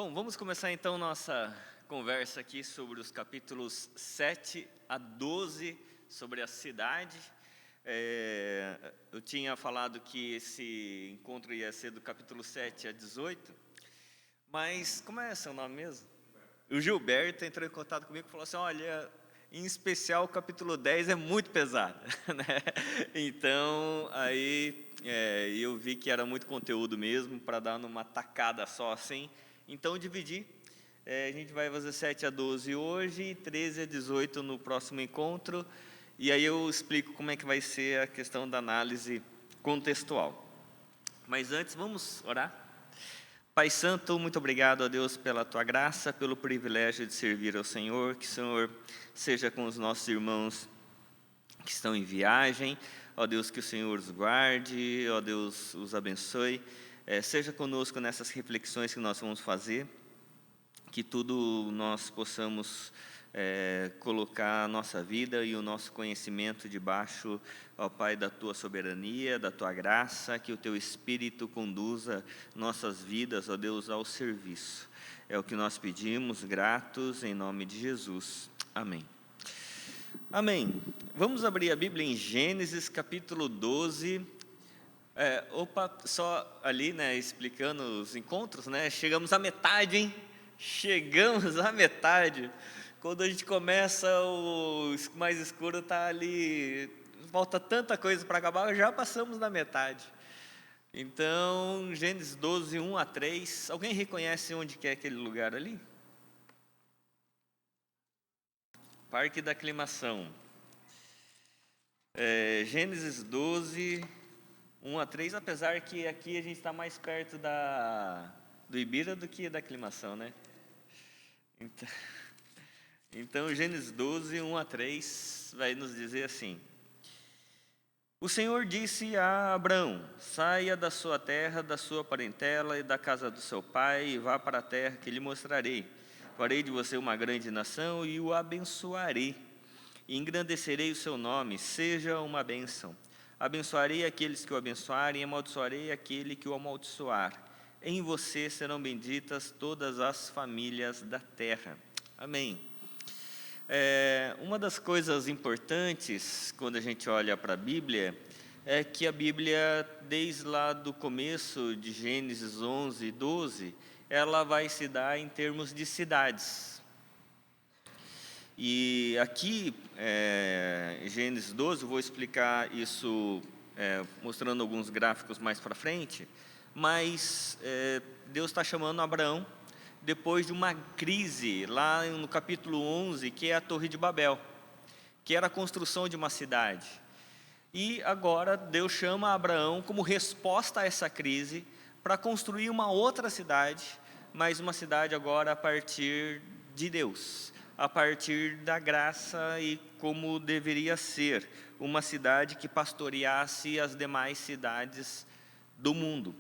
Bom, vamos começar então nossa conversa aqui sobre os capítulos 7 a 12, sobre a cidade. Eu tinha falado que esse encontro ia ser do capítulo 7 a 18, mas como é seu nome mesmo? O Gilberto entrou em contato comigo e falou assim, olha, em especial o capítulo 10 é muito pesado, né? Então, aí eu vi que era muito conteúdo mesmo, para dar numa tacada só assim. Então, eu dividi. A gente vai fazer 7 a 12 hoje, 13 a 18 no próximo encontro. E aí eu explico como é que vai ser a questão da análise contextual. Mas antes, vamos orar? Pai Santo, muito obrigado a Deus pela Tua graça, pelo privilégio de servir ao Senhor. Que o Senhor seja com os nossos irmãos que estão em viagem. Ó Deus, que o Senhor os guarde, ó Deus, os abençoe. Seja conosco nessas reflexões que nós vamos fazer. Que tudo nós possamos colocar a nossa vida e o nosso conhecimento debaixo, ó Pai, da Tua soberania, da Tua graça, que o Teu Espírito conduza nossas vidas, ó Deus, ao serviço. É o que nós pedimos, gratos, em nome de Jesus. Amém. Amém. Vamos abrir a Bíblia em Gênesis, capítulo 12. Só ali, né, explicando os encontros, né, chegamos à metade, hein? Chegamos à metade. Quando a gente começa, o mais escuro está ali, falta tanta coisa para acabar, já passamos da metade. Então, Gênesis 12, 1 a 3. Alguém reconhece onde que é aquele lugar ali? Parque da Aclimação. Gênesis 12, 1 a 3, apesar que aqui a gente está mais perto do Ibira do que da Aclimação, né? Então, Gênesis 12, 1 a 3, vai nos dizer assim: O Senhor disse a Abrão: saia da sua terra, da sua parentela e da casa do seu pai, e vá para a terra que lhe mostrarei. Farei de você uma grande nação e o abençoarei. E engrandecerei o seu nome, seja uma bênção. Abençoarei aqueles que o abençoarem, e amaldiçoarei aquele que o amaldiçoar. Em você serão benditas todas as famílias da terra. Amém. Uma das coisas importantes quando a gente olha para a Bíblia é que a Bíblia, desde lá do começo de Gênesis 11 e 12, ela vai se dar em termos de cidades. E aqui, Gênesis 12, eu vou explicar isso mostrando alguns gráficos mais para frente, mas Deus está chamando Abraão depois de uma crise, lá no capítulo 11, que é a Torre de Babel, que era a construção de uma cidade. E agora Deus chama Abraão como resposta a essa crise para construir uma outra cidade, mas uma cidade agora a partir de Deus, a partir da graça e como deveria ser, uma cidade que pastoreasse as demais cidades do mundo.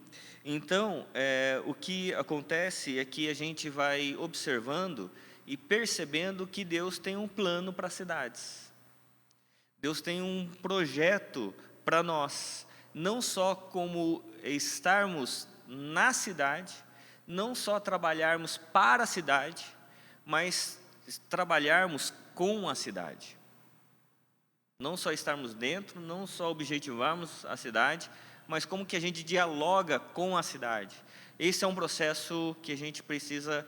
Então, o que acontece é que a gente vai observando e percebendo que Deus tem um plano para as cidades. Deus tem um projeto para nós, não só como estarmos na cidade, não só trabalharmos para a cidade, mas trabalharmos com a cidade. Não só estarmos dentro, não só objetivarmos a cidade, mas como que a gente dialoga com a cidade. Esse é um processo que a gente precisa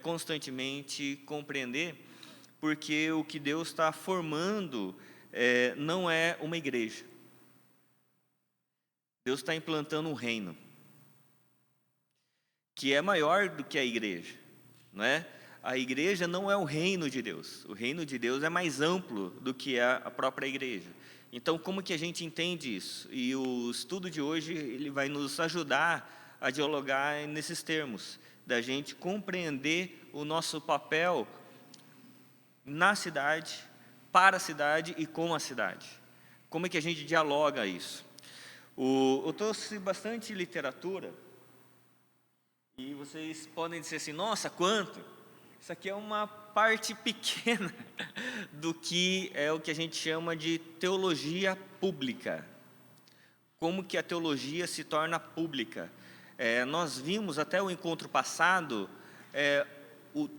constantemente compreender, porque o que Deus está formando não é uma igreja. Deus está implantando um reino, que é maior do que a igreja, não é? A igreja não é o reino de Deus. O reino de Deus é mais amplo do que a própria igreja. Então, como que a gente entende isso? E o estudo de hoje ele vai nos ajudar a dialogar nesses termos, da gente compreender o nosso papel na cidade, para a cidade e com a cidade. Como é que a gente dialoga isso? Eu trouxe bastante literatura e vocês podem dizer assim, nossa, quanto? Isso aqui é uma parte pequena do que é o que a gente chama de teologia pública. Como que a teologia se torna pública. Nós vimos até o encontro passado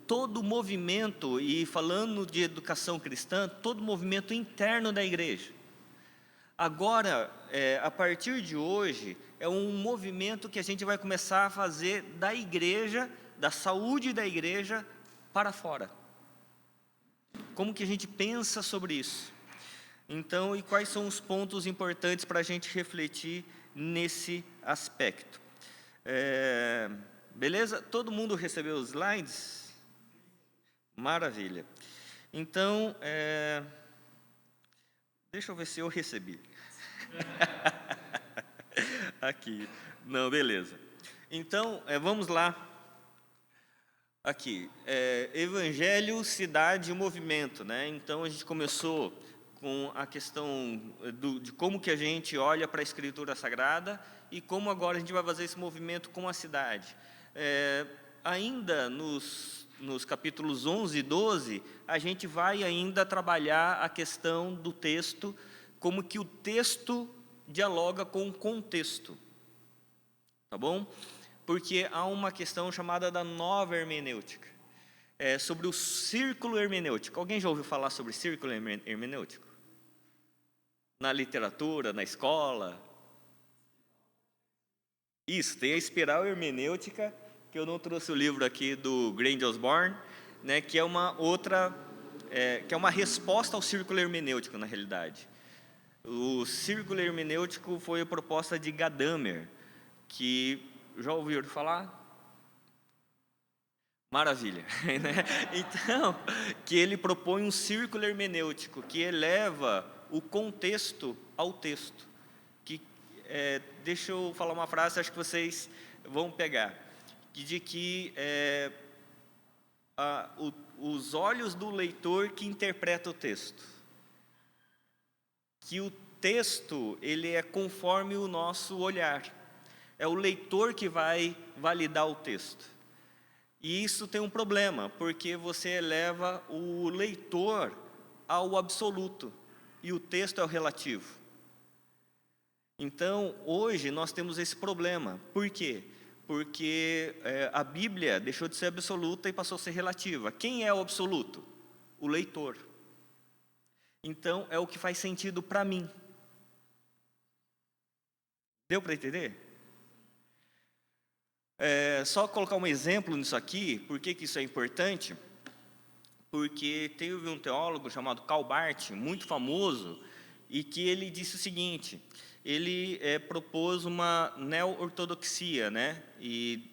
todo o movimento, e falando de educação cristã, todo o movimento interno da igreja. Agora, a partir de hoje, é um movimento que a gente vai começar a fazer da igreja, da saúde da igreja, para fora. Como que a gente pensa sobre isso? Então, e quais são os pontos importantes para a gente refletir nesse aspecto? Beleza? Todo mundo recebeu os slides? Maravilha. Então, deixa eu ver se eu recebi. Aqui. Não, beleza. Então, vamos lá. Aqui. Evangelho, cidade e movimento, né? Então, a gente começou com a questão de como que a gente olha para a Escritura Sagrada e como agora a gente vai fazer esse movimento com a cidade. Ainda nos capítulos 11 e 12, a gente vai ainda trabalhar a questão do texto, como que o texto dialoga com o contexto, tá bom? Porque há uma questão chamada da nova hermenêutica, sobre o círculo hermenêutico. Alguém já ouviu falar sobre círculo hermenêutico? Na literatura, na escola? Isso, tem a espiral hermenêutica, que eu não trouxe o livro aqui do Grant Osborne, né, que é uma outra, que é uma resposta ao círculo hermenêutico, na realidade. O círculo hermenêutico foi a proposta de Gadamer, que já ouviram falar? Maravilha. Então, que ele propõe um círculo hermenêutico que eleva o contexto ao texto. Deixa eu falar uma frase, acho que vocês vão pegar, de que os olhos do leitor que interpreta o texto, que o texto ele é conforme o nosso olhar, é o leitor que vai validar o texto. E isso tem um problema, porque você eleva o leitor ao absoluto e o texto é o relativo. Então, hoje nós temos esse problema. Por quê? Porque a Bíblia deixou de ser absoluta e passou a ser relativa. Quem é o absoluto? O leitor. Então, é o que faz sentido para mim. Deu para entender? Só colocar um exemplo nisso aqui, por que isso é importante? Porque teve um teólogo chamado Karl Barth, muito famoso, e que ele disse o seguinte: ele propôs uma neo-ortodoxia, né? E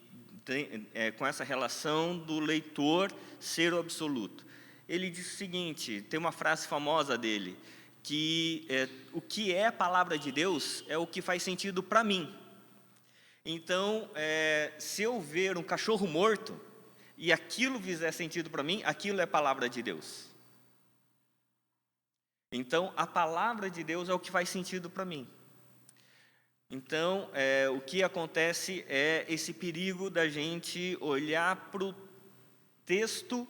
com essa relação do leitor ser o absoluto. Ele disse o seguinte, tem uma frase famosa dele, que o que é a palavra de Deus é o que faz sentido para mim. Então, se eu ver um cachorro morto e aquilo fizer sentido para mim, aquilo é a palavra de Deus. Então, a palavra de Deus é o que faz sentido para mim. Então, o que acontece é esse perigo da gente olhar para o texto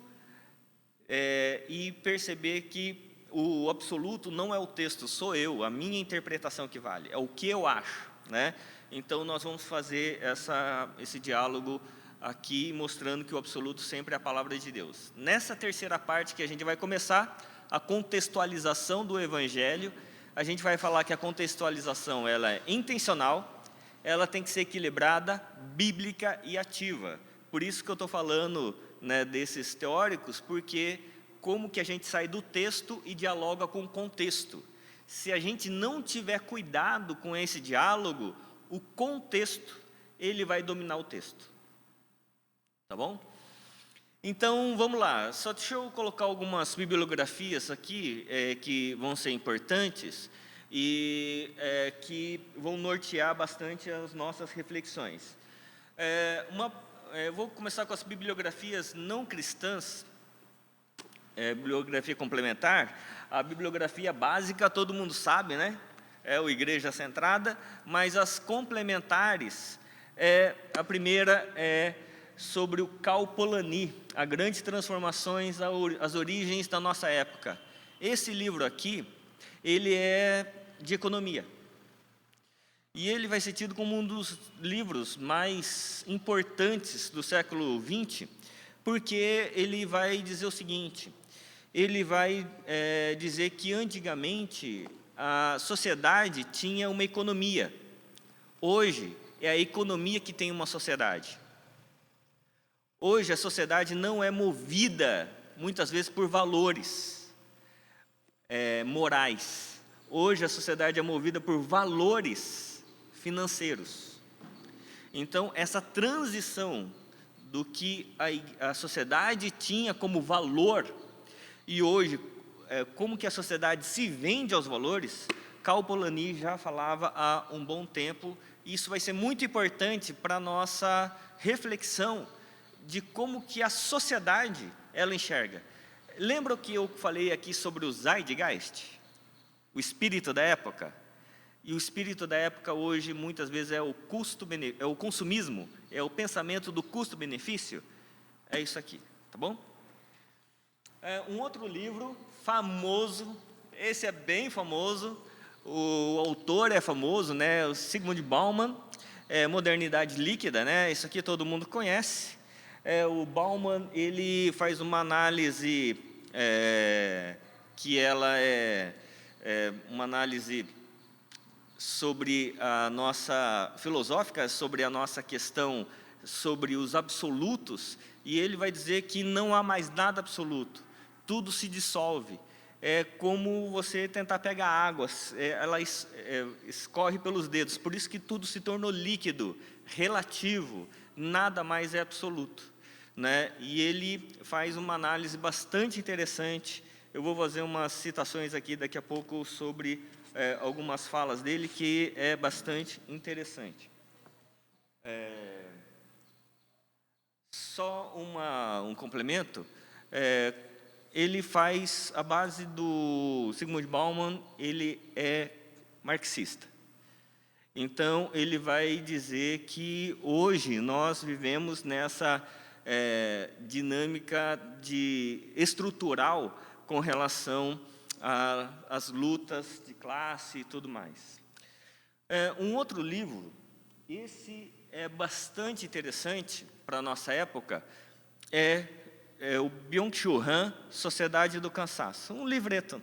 e perceber que o absoluto não é o texto, sou eu, a minha interpretação que vale, é o que eu acho, né? Então, nós vamos fazer esse diálogo aqui, mostrando que o absoluto sempre é a palavra de Deus. Nessa terceira parte que a gente vai começar, a contextualização do Evangelho, a gente vai falar que a contextualização ela é intencional, ela tem que ser equilibrada, bíblica e ativa. Por isso que eu estou falando, né, desses teóricos, porque como que a gente sai do texto e dialoga com o contexto. Se a gente não tiver cuidado com esse diálogo, o contexto ele vai dominar o texto. Tá bom? Então, vamos lá. Só deixa eu colocar algumas bibliografias aqui que vão ser importantes e que vão nortear bastante as nossas reflexões. Eu vou começar com as bibliografias não cristãs, bibliografia complementar. A bibliografia básica todo mundo sabe, né? É o Igreja Centrada, mas as complementares, a primeira é sobre o Karl Polanyi, as grandes transformações, as origens da nossa época. Esse livro aqui, ele é de economia. E ele vai ser tido como um dos livros mais importantes do século XX, porque ele vai dizer o seguinte: ele vai dizer que antigamente a sociedade tinha uma economia. Hoje é a economia que tem uma sociedade. Hoje a sociedade não é movida, muitas vezes, por valores morais. Hoje a sociedade é movida por valores financeiros. Então, essa transição do que a sociedade tinha como valor, e hoje, como que a sociedade se vende aos valores, Cal Polanyi já falava há um bom tempo, e isso vai ser muito importante para a nossa reflexão de como que a sociedade, ela enxerga. Lembra que eu falei aqui sobre o Zeitgeist? O espírito da época? E o espírito da época hoje, muitas vezes, é o consumismo, é o pensamento do custo-benefício. É isso aqui, tá bom? Um outro livro famoso, esse é bem famoso, o autor é famoso, né? O Zygmunt Bauman, Modernidade Líquida, né? Isso aqui todo mundo conhece. O Bauman, ele faz uma análise que ela é uma análise sobre a nossa filosófica, sobre a nossa questão, sobre os absolutos, e ele vai dizer que não há mais nada absoluto, tudo se dissolve. É como você tentar pegar água, ela escorre pelos dedos, por isso que tudo se tornou líquido, relativo, nada mais é absoluto, né? E ele faz uma análise bastante interessante. Eu vou fazer umas citações aqui daqui a pouco sobre algumas falas dele, que é bastante interessante. Só um complemento. Ele faz a base do Zygmunt Bauman, ele é marxista. Então, ele vai dizer que hoje nós vivemos nessa dinâmica estrutural com relação às lutas de classe e tudo mais. Um outro livro, esse é bastante interessante para a nossa época, é o Byung-Chul Han, Sociedade do Cansaço. Um livreto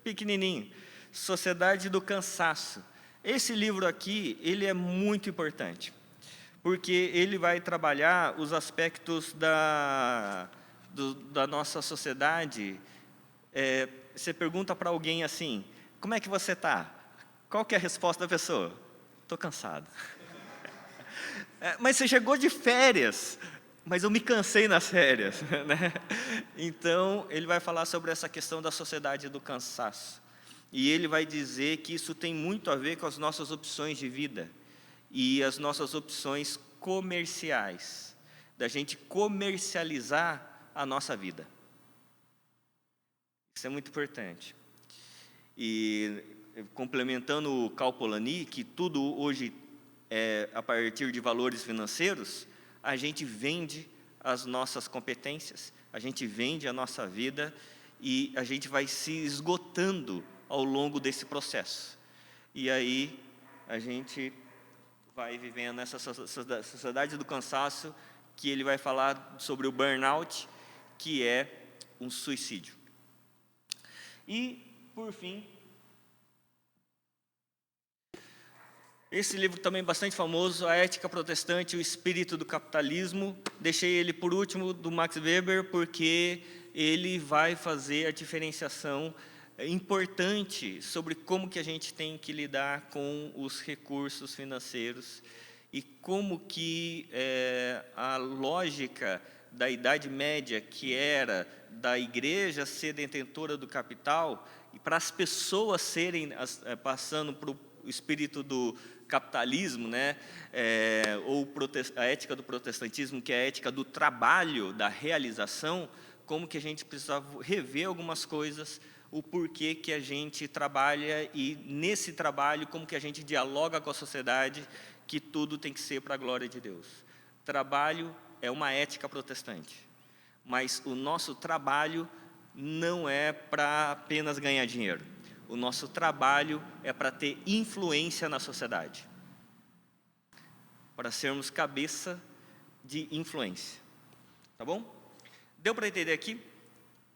pequenininho, Sociedade do Cansaço. Esse livro aqui, ele é muito importante, porque ele vai trabalhar os aspectos da nossa sociedade. Você pergunta para alguém assim: como é que você está? Qual que é a resposta da pessoa? Estou cansado. Mas você chegou de férias. Mas eu me cansei nas férias, né? Então, ele vai falar sobre essa questão da sociedade do cansaço. E ele vai dizer que isso tem muito a ver com as nossas opções de vida e as nossas opções comerciais, da gente comercializar a nossa vida. Isso é muito importante. E, complementando o Cal Polanyi, que tudo hoje é a partir de valores financeiros, a gente vende as nossas competências, a gente vende a nossa vida e a gente vai se esgotando ao longo desse processo. E aí a gente vai vivendo essa sociedade do cansaço, que ele vai falar sobre o burnout, que é um suicídio. E, por fim, esse livro também bastante famoso, A Ética Protestante e o Espírito do Capitalismo. Deixei ele por último, do Max Weber, porque ele vai fazer a diferenciação importante sobre como que a gente tem que lidar com os recursos financeiros e como que a lógica da Idade Média, que era da igreja ser detentora do capital, e para as pessoas serem, passando para o espírito do capitalismo, né? Ou a ética do protestantismo, que é a ética do trabalho, da realização, como que a gente precisava rever algumas coisas, o porquê que a gente trabalha e, nesse trabalho, como que a gente dialoga com a sociedade, que tudo tem que ser para a glória de Deus. Trabalho é uma ética protestante, mas o nosso trabalho não é para apenas ganhar dinheiro. O nosso trabalho é para ter influência na sociedade, para sermos cabeça de influência. Tá bom? Deu para entender aqui?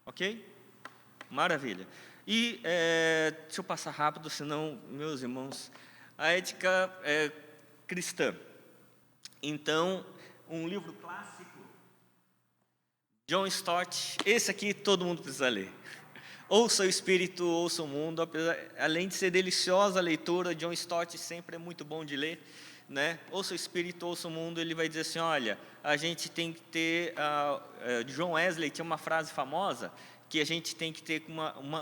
Ok? Maravilha. E deixa eu passar rápido, senão, meus irmãos, a ética cristã. Então, um livro clássico, John Stott, esse aqui todo mundo precisa ler. Ouça o Espírito, ouça o Mundo. Além de ser deliciosa a leitura, John Stott sempre é muito bom de ler, né? Ouça o Espírito, ouça o Mundo. Ele vai dizer assim, olha, a gente tem que ter... John Wesley tinha uma frase famosa, que a gente tem que ter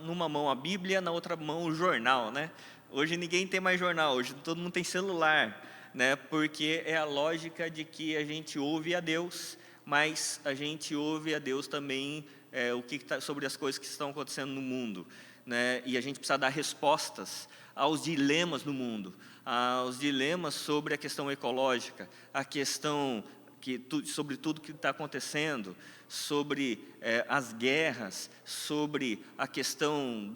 numa mão a Bíblia, na outra mão o jornal, né? Hoje ninguém tem mais jornal, hoje todo mundo tem celular, né? Porque é a lógica de que a gente ouve a Deus, mas a gente ouve a Deus também sobre as coisas que estão acontecendo no mundo, né? E a gente precisa dar respostas aos dilemas do mundo, aos dilemas sobre a questão ecológica, a questão sobre tudo que está acontecendo, sobre as guerras, sobre a questão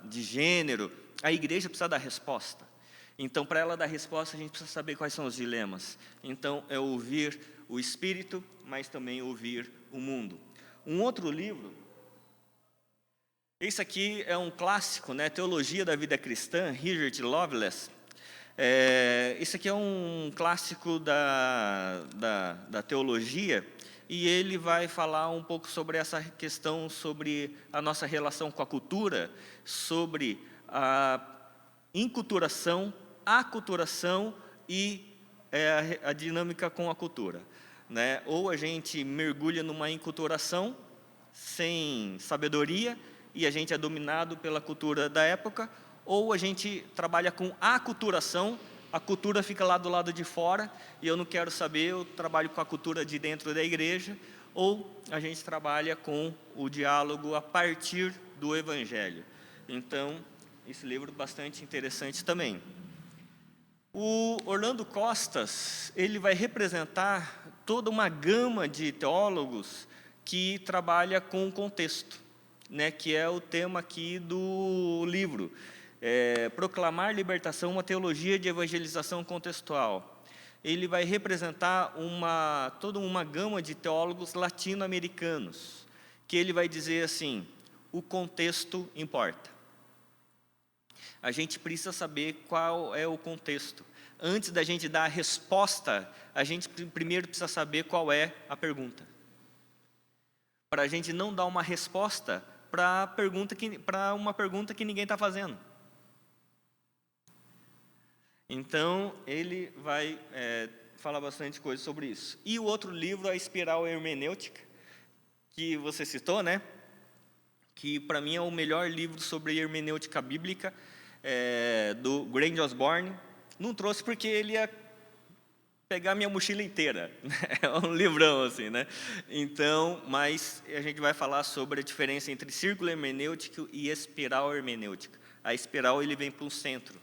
de gênero. A igreja precisa dar resposta. Então, para ela dar resposta, a gente precisa saber quais são os dilemas. Então, é ouvir o Espírito, mas também ouvir o mundo. Um outro livro, esse aqui é um clássico, né? Teologia da Vida Cristã, Richard Lovelace. Esse aqui é um clássico da teologia, e ele vai falar um pouco sobre essa questão, sobre a nossa relação com a cultura, sobre a inculturação, aculturação e a dinâmica com a cultura, né? Ou a gente mergulha numa inculturação sem sabedoria e a gente é dominado pela cultura da época, ou a gente trabalha com aculturação, a cultura fica lá do lado de fora e eu não quero saber, eu trabalho com a cultura de dentro da igreja, ou a gente trabalha com o diálogo a partir do Evangelho. Então, esse livro é bastante interessante também. O Orlando Costas, ele vai representar toda uma gama de teólogos que trabalha com o contexto, né, que é o tema aqui do livro. Proclamar Libertação, uma teologia de evangelização contextual. Ele vai representar toda uma gama de teólogos latino-americanos, que ele vai dizer assim, o contexto importa. A gente precisa saber qual é o contexto. Antes da gente dar a resposta, a gente primeiro precisa saber qual é a pergunta. Para a gente não dar uma resposta para uma pergunta que ninguém está fazendo. Então, ele vai falar bastante coisa sobre isso. E o outro livro, A Espiral Hermenêutica, que você citou, né? Que para mim é o melhor livro sobre hermenêutica bíblica, do Grant Osborne. Não trouxe porque ele ia pegar minha mochila inteira. É um livrão assim, né? Então, mas a gente vai falar sobre a diferença entre círculo hermenêutico e espiral hermenêutica. A espiral, ele vem para um centro.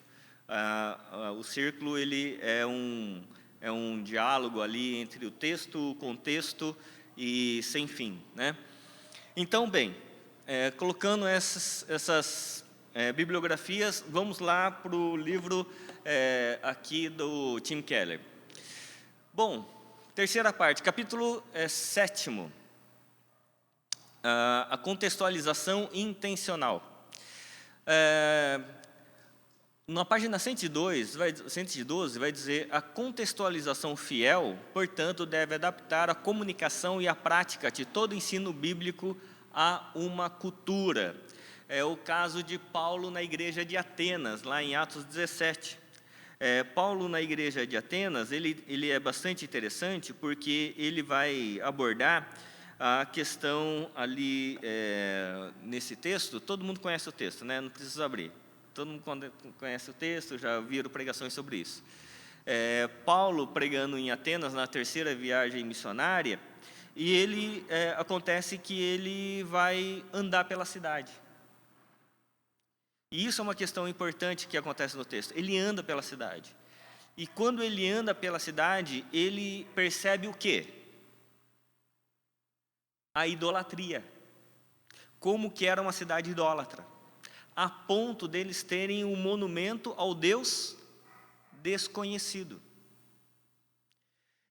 O círculo, ele é um diálogo ali entre o texto, o contexto e sem fim, né? Então, bem, colocando essas bibliografias, vamos lá para o livro aqui do Tim Keller. Bom, terceira parte, capítulo 7, a contextualização intencional. Na página 112 vai dizer, a contextualização fiel, portanto, deve adaptar a comunicação e a prática de todo ensino bíblico a uma cultura. É o caso de Paulo na igreja de Atenas, lá em Atos 17. Paulo na igreja de Atenas, ele é bastante interessante porque ele vai abordar a questão ali nesse texto. Todo mundo conhece o texto, né? Não precisa abrir. Todo mundo conhece o texto, já viram pregações sobre isso. Paulo pregando em Atenas na terceira viagem missionária, e acontece que ele vai andar pela cidade. E isso é uma questão importante que acontece no texto. Ele anda pela cidade. E quando ele anda pela cidade, ele percebe o quê? A idolatria. Como que era uma cidade idólatra. a ponto deles terem um monumento ao Deus desconhecido.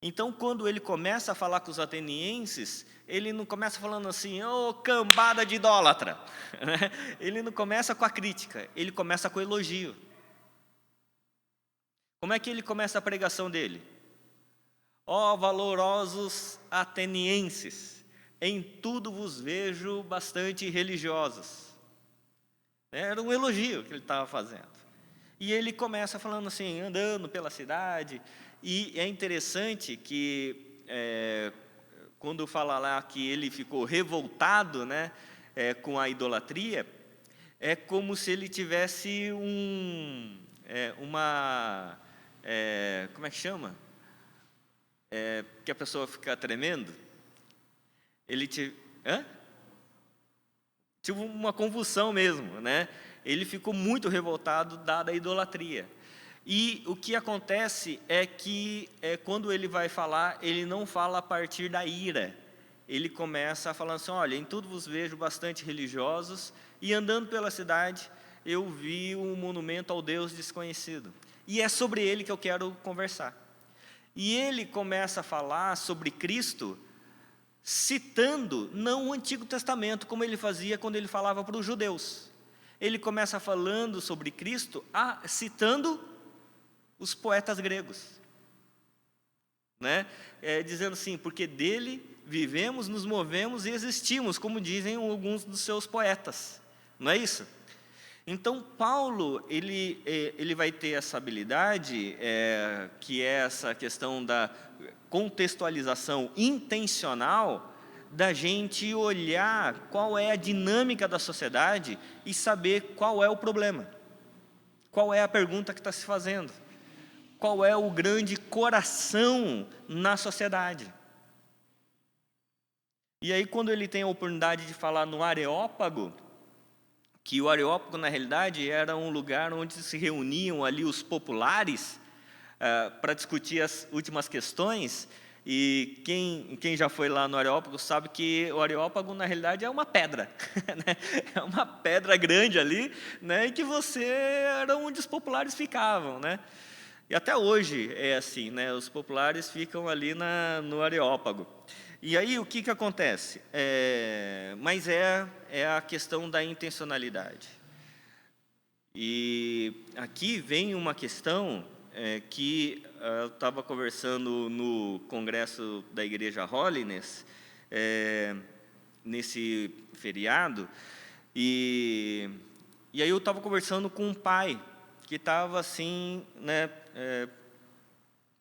Então, quando ele começa a falar com os atenienses, ele não começa falando assim, ô cambada de idólatra. Ele não começa com a crítica, ele começa com o elogio. Como é que ele começa a pregação dele? Ó valorosos atenienses, em tudo vos vejo bastante religiosos. Era um elogio que ele estava fazendo. E ele começa falando assim, andando pela cidade. E é interessante que, quando fala lá que ele ficou revoltado, né, com a idolatria, é como se ele tivesse como é que chama? Que a pessoa fica tremendo. Tive uma convulsão mesmo, né? Ele ficou muito revoltado dada a idolatria. E o que acontece é que, quando ele vai falar, ele não fala a partir da ira. Ele começa falando assim, olha, em tudo vos vejo bastante religiosos, e andando pela cidade, eu vi um monumento ao Deus desconhecido. E é sobre ele que eu quero conversar. E ele começa a falar sobre Cristo, citando não o Antigo Testamento, como ele fazia quando ele falava para os judeus. Ele começa falando sobre Cristo, citando os poetas gregos, né? Dizendo assim, porque dele vivemos, nos movemos e existimos, como dizem alguns dos seus poetas, não é isso? Então, Paulo, ele vai ter essa habilidade, que é essa questão da contextualização intencional, da gente olhar qual é a dinâmica da sociedade e saber qual é o problema, qual é a pergunta que está se fazendo, qual é o grande coração na sociedade. E aí, quando ele tem a oportunidade de falar no Areópago, que o Areópago, na realidade, era um lugar onde se reuniam ali os populares para discutir as últimas questões, e quem já foi lá no Areópago sabe que o Areópago, na realidade, é uma pedra, né? É uma pedra grande ali, né? E que era onde os populares ficavam, né? E até hoje é assim, né? Os populares ficam ali no Areópago. E aí, o que acontece? Mas é a questão da intencionalidade. E aqui vem uma questão que eu estava conversando no congresso da Igreja Holiness, nesse feriado, e aí eu estava conversando com um pai que estava assim, né,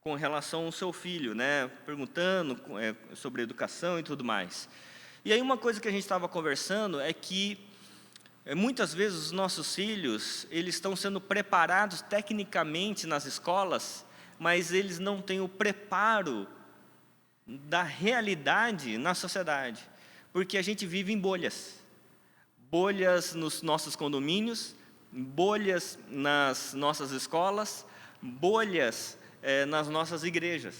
com relação ao seu filho, né, perguntando sobre educação e tudo mais. E aí uma coisa que a gente estava conversando é que muitas vezes os nossos filhos, eles estão sendo preparados tecnicamente nas escolas, mas eles não têm o preparo da realidade na sociedade, porque a gente vive em bolhas. Bolhas nos nossos condomínios, bolhas nas nossas escolas, bolhas nas nossas igrejas.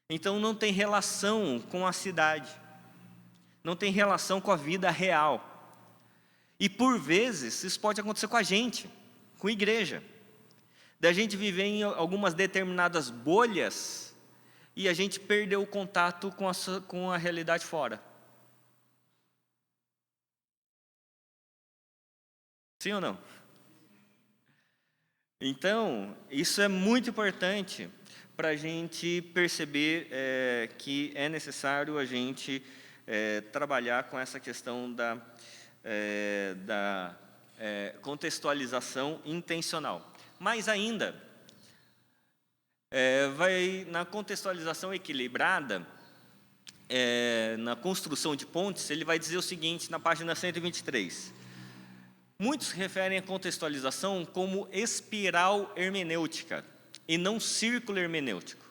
Então não tem relação com a cidade, não tem relação com a vida real. E por vezes isso pode acontecer com a gente, com a igreja, da gente viver em algumas determinadas bolhas e a gente perdeu o contato com a realidade fora. Sim ou não? Então, isso é muito importante para a gente perceber que é necessário a gente trabalhar com essa questão da contextualização intencional. Mas ainda, na contextualização equilibrada, na construção de pontes, ele vai dizer o seguinte, na página 123. Muitos referem a contextualização como espiral hermenêutica e não círculo hermenêutico.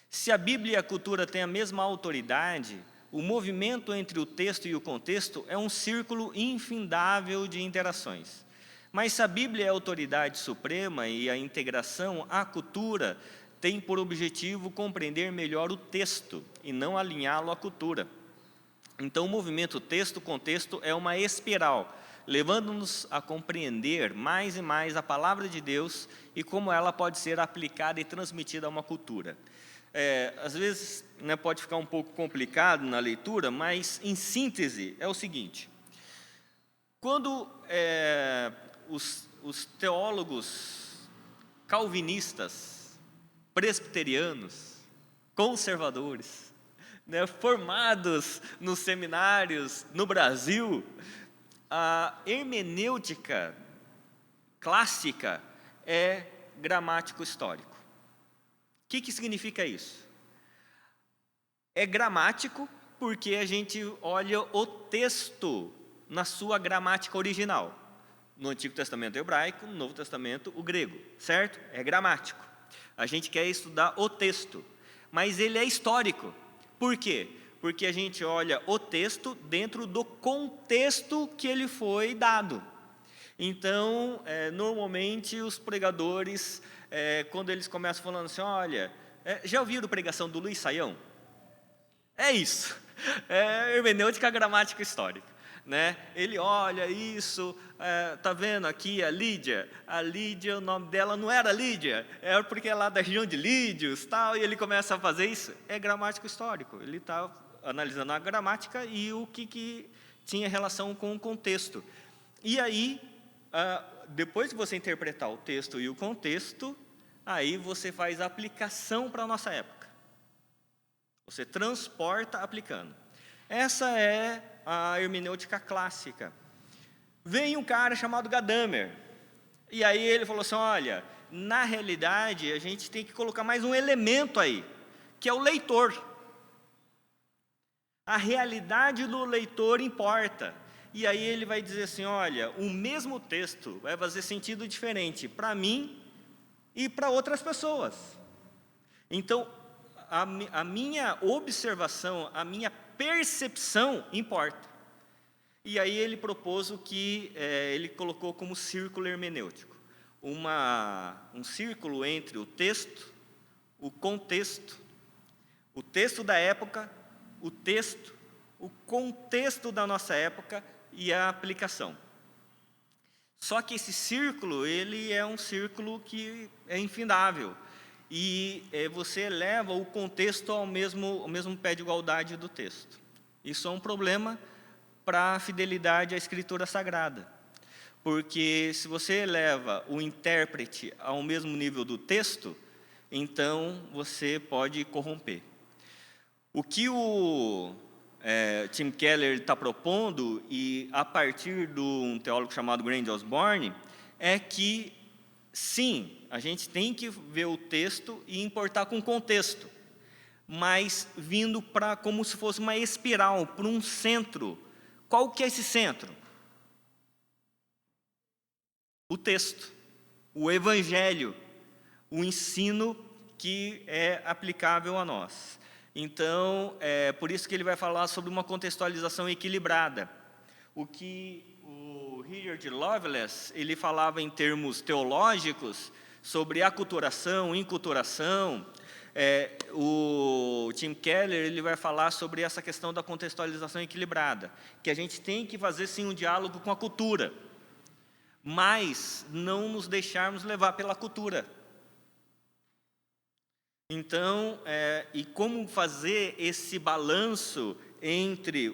Se a Bíblia e a cultura têm a mesma autoridade, o movimento entre o texto e o contexto é um círculo infindável de interações. Mas se a Bíblia é a autoridade suprema e a integração, a cultura tem por objetivo compreender melhor o texto e não alinhá-lo à cultura. Então, o movimento texto-contexto é uma espiral, levando-nos a compreender mais e mais a palavra de Deus e como ela pode ser aplicada e transmitida a uma cultura. Às vezes, né, pode ficar um pouco complicado na leitura, mas em síntese é o seguinte: quando os teólogos calvinistas, presbiterianos, conservadores, né, formados nos seminários no Brasil, a hermenêutica clássica é gramático histórico. O que significa isso? É gramático porque a gente olha o texto na sua gramática original. No Antigo Testamento hebraico, no Novo Testamento o grego, certo? É gramático. A gente quer estudar o texto, mas ele é histórico. Por quê? Porque a gente olha o texto dentro do contexto que ele foi dado. Então, normalmente os pregadores, quando eles começam falando assim, olha, já ouviram a pregação do Luiz Saião? É isso, é hermenêutica gramática histórica, né? Ele olha isso, tá vendo aqui a Lídia, o nome dela não era Lídia, era porque é lá da região de Lídios, tal, e ele começa a fazer isso, é gramático histórico, ele está analisando a gramática e o que tinha relação com o contexto. E aí, depois de você interpretar o texto e o contexto, aí você faz a aplicação para a nossa época. Você transporta aplicando. Essa é a hermenêutica clássica. Vem um cara chamado Gadamer, e aí ele falou assim, olha, na realidade a gente tem que colocar mais um elemento aí, que é o leitor. A realidade do leitor importa. E aí ele vai dizer assim, olha, o mesmo texto vai fazer sentido diferente para mim e para outras pessoas. Então, a minha observação, a minha percepção importa. E aí ele propôs o que ele colocou como círculo hermenêutico. Um círculo entre o texto, o contexto, o texto da época, o texto, o contexto da nossa época e a aplicação. Só que esse círculo, ele é um círculo que é infindável. E você eleva o contexto ao mesmo pé de igualdade do texto. Isso é um problema para a fidelidade à Escritura Sagrada. Porque se você eleva o intérprete ao mesmo nível do texto, então você pode corromper. O que o Tim Keller está propondo, e a partir de um teólogo chamado Grant Osborne, é que, sim, a gente tem que ver o texto e importar com o contexto, mas vindo para como se fosse uma espiral, para um centro. Qual que é esse centro? O texto, o evangelho, o ensino que é aplicável a nós. Então, por isso que ele vai falar sobre uma contextualização equilibrada. O que o Hilliard Lovelace, ele falava em termos teológicos sobre aculturação, inculturação. O Tim Keller, ele vai falar sobre essa questão da contextualização equilibrada, que a gente tem que fazer sim um diálogo com a cultura, mas não nos deixarmos levar pela cultura. Então, e como fazer esse balanço entre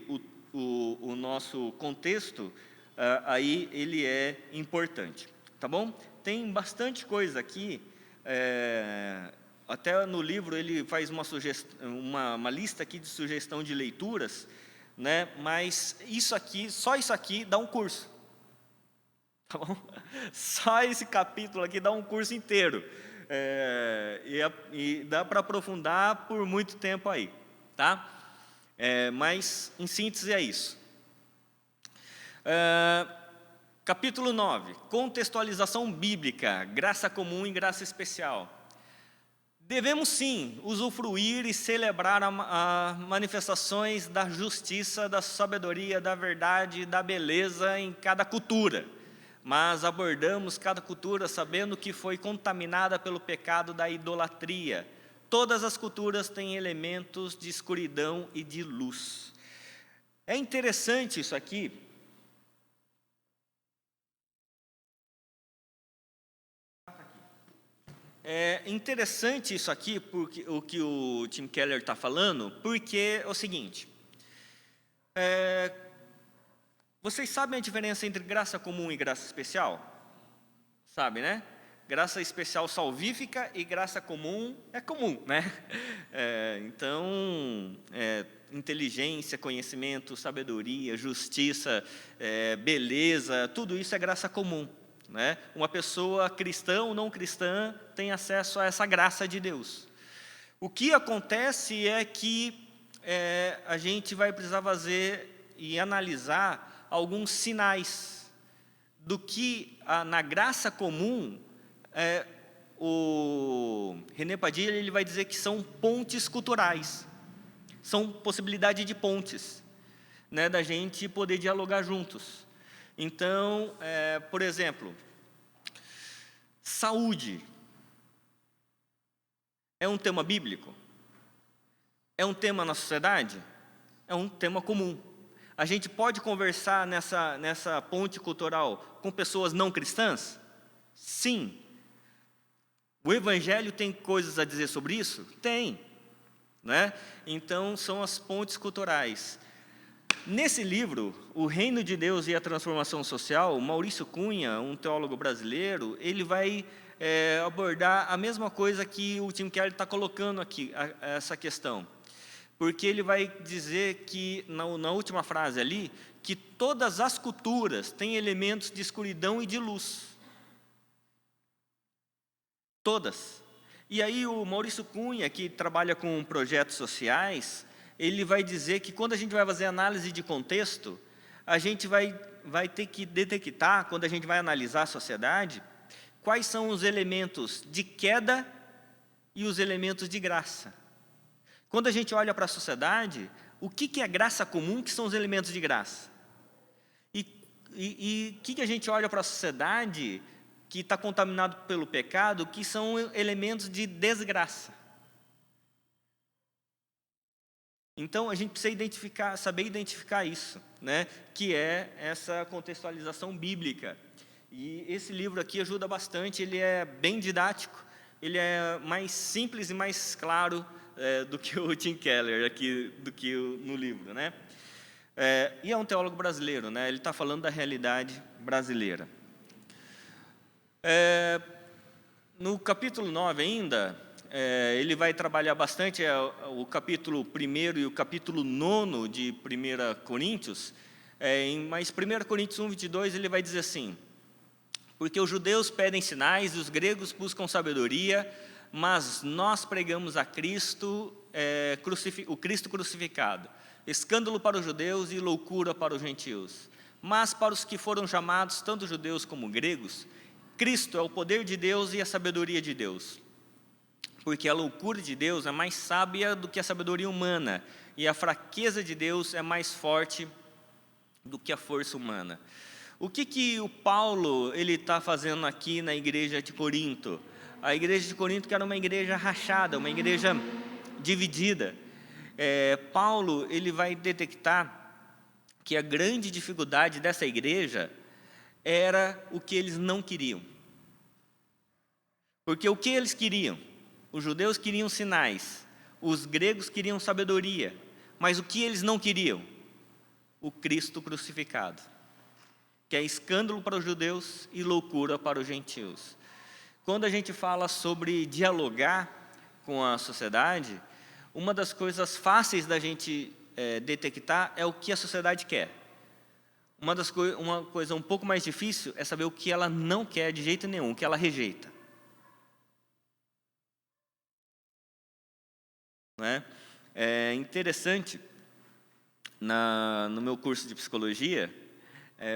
o nosso contexto, aí ele é importante, tá bom? Tem bastante coisa aqui, até no livro ele faz uma lista aqui de sugestão de leituras, né? Mas só isso aqui dá um curso, tá bom? Só esse capítulo aqui dá um curso inteiro. E dá para aprofundar por muito tempo aí, tá? Mas, em síntese, é isso. Capítulo 9, contextualização bíblica, graça comum e graça especial. Devemos, sim, usufruir e celebrar as manifestações da justiça, da sabedoria, da verdade e da beleza em cada cultura. Mas abordamos cada cultura sabendo que foi contaminada pelo pecado da idolatria. Todas as culturas têm elementos de escuridão e de luz. É interessante isso aqui, É interessante isso aqui, porque o que o Tim Keller está falando, porque é o seguinte, vocês sabem a diferença entre graça comum e graça especial? Sabe, né? Graça especial salvífica e graça comum é comum, né? Então, inteligência, conhecimento, sabedoria, justiça, beleza, tudo isso é graça comum, né? Uma pessoa cristã ou não cristã tem acesso a essa graça de Deus. O que acontece é que a gente vai precisar fazer e analisar alguns sinais do que na graça comum, o René Padilha ele vai dizer que são pontes culturais, são possibilidade de pontes, né, da gente poder dialogar juntos. Então, por exemplo, saúde é um tema bíblico? É um tema na sociedade? É um tema comum. A gente pode conversar nessa ponte cultural com pessoas não cristãs? Sim. O Evangelho tem coisas a dizer sobre isso? Tem, né? Então, são as pontes culturais. Nesse livro, O Reino de Deus e a Transformação Social, Maurício Cunha, um teólogo brasileiro, ele vai abordar a mesma coisa que o Tim Keller está colocando aqui, essa questão. Porque ele vai dizer que, na última frase ali, que todas as culturas têm elementos de escuridão e de luz. Todas. E aí o Maurício Cunha, que trabalha com projetos sociais, ele vai dizer que quando a gente vai fazer análise de contexto, a gente vai ter que detectar, quando a gente vai analisar a sociedade, quais são os elementos de queda e os elementos de graça. Quando a gente olha para a sociedade, o que é graça comum, que são os elementos de graça? E o que a gente olha para a sociedade que está contaminado pelo pecado, que são elementos de desgraça. Então, a gente precisa saber identificar isso, né? Que é essa contextualização bíblica. E esse livro aqui ajuda bastante, ele é bem didático, ele é mais simples e mais claro do que o Tim Keller, aqui, do que no livro, né? E é um teólogo brasileiro, né? Ele está falando da realidade brasileira. No capítulo 9 ainda, ele vai trabalhar bastante o capítulo 1 e o capítulo 9 de 1 Coríntios, mas 1 Coríntios 1, 22, ele vai dizer assim: porque os judeus pedem sinais e os gregos buscam sabedoria, mas nós pregamos a Cristo, o Cristo crucificado, escândalo para os judeus e loucura para os gentios. Mas para os que foram chamados, tanto judeus como gregos, Cristo é o poder de Deus e a sabedoria de Deus. Porque a loucura de Deus é mais sábia do que a sabedoria humana, e a fraqueza de Deus é mais forte do que a força humana. O que o Paulo está fazendo aqui na igreja de Corinto? A igreja de Corinto que era uma igreja rachada, uma igreja dividida. Paulo ele vai detectar que a grande dificuldade dessa igreja era o que eles não queriam. Porque o que eles queriam? Os judeus queriam sinais, os gregos queriam sabedoria, mas o que eles não queriam? O Cristo crucificado, que é escândalo para os judeus e loucura para os gentios. Quando a gente fala sobre dialogar com a sociedade, uma das coisas fáceis da gente detectar é o que a sociedade quer. Uma coisa um pouco mais difícil é saber o que ela não quer de jeito nenhum, o que ela rejeita. Né? É interessante, no meu curso de psicologia,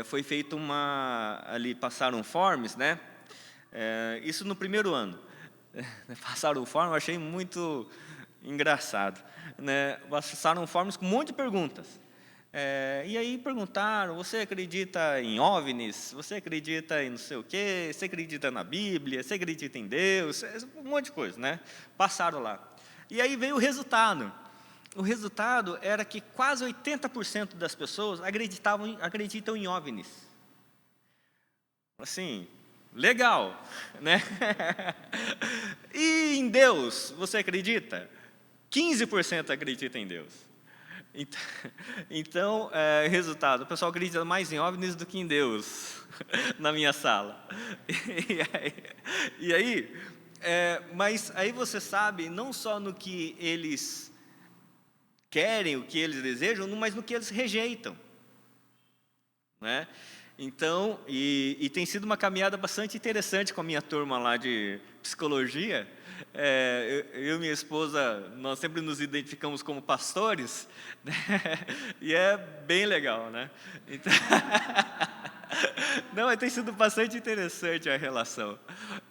foi feito ali passaram forms, né? Isso no primeiro ano. Passaram forms, eu achei muito engraçado. Né? Passaram forms com um monte de perguntas. E aí perguntaram: você acredita em OVNIs? Você acredita em não sei o quê? Você acredita na Bíblia? Você acredita em Deus? Um monte de coisa, né? Passaram lá. E aí veio o resultado. O resultado era que quase 80% das pessoas acreditam em OVNIs. Assim, Legal, né? E em Deus, você acredita? 15% acredita em Deus. Então, resultado, o pessoal acredita mais em OVNIs do que em Deus, na minha sala. E aí, mas aí você sabe, não só no que eles querem, o que eles desejam, mas no que eles rejeitam, né? Então, e tem sido uma caminhada bastante interessante com a minha turma lá de psicologia. Eu e minha esposa, nós sempre nos identificamos como pastores, né? E é bem legal, né? Então, não, tem sido bastante interessante a relação.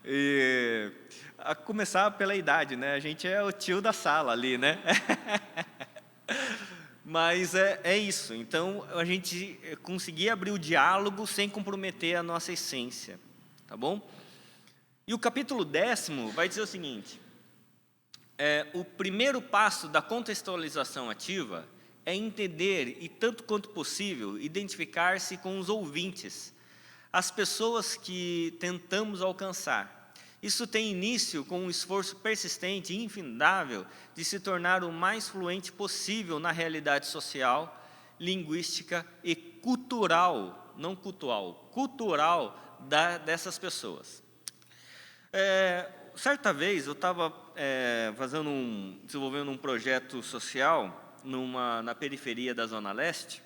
E, a começar pela idade, né? A gente é o tio da sala ali, né? Mas é isso. Então, a gente conseguir abrir o diálogo sem comprometer a nossa essência. Tá bom? E o capítulo 10º vai dizer o seguinte: o primeiro passo da contextualização ativa é entender e, tanto quanto possível, identificar-se com os ouvintes, as pessoas que tentamos alcançar. Isso tem início com um esforço persistente e infindável de se tornar o mais fluente possível na realidade social, linguística e cultural, não cultural, cultural dessas pessoas. Certa vez eu estava desenvolvendo um projeto social na periferia da Zona Leste,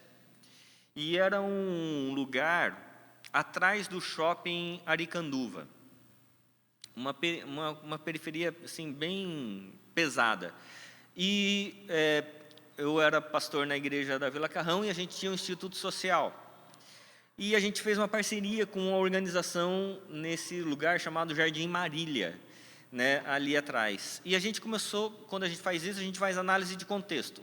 e era um lugar atrás do shopping Aricanduva. Uma periferia assim, bem pesada. E eu era pastor na igreja da Vila Carrão e a gente tinha um instituto social. E a gente fez uma parceria com uma organização nesse lugar chamado Jardim Marília, né, ali atrás. E a gente começou, quando a gente faz isso, a gente faz análise de contexto.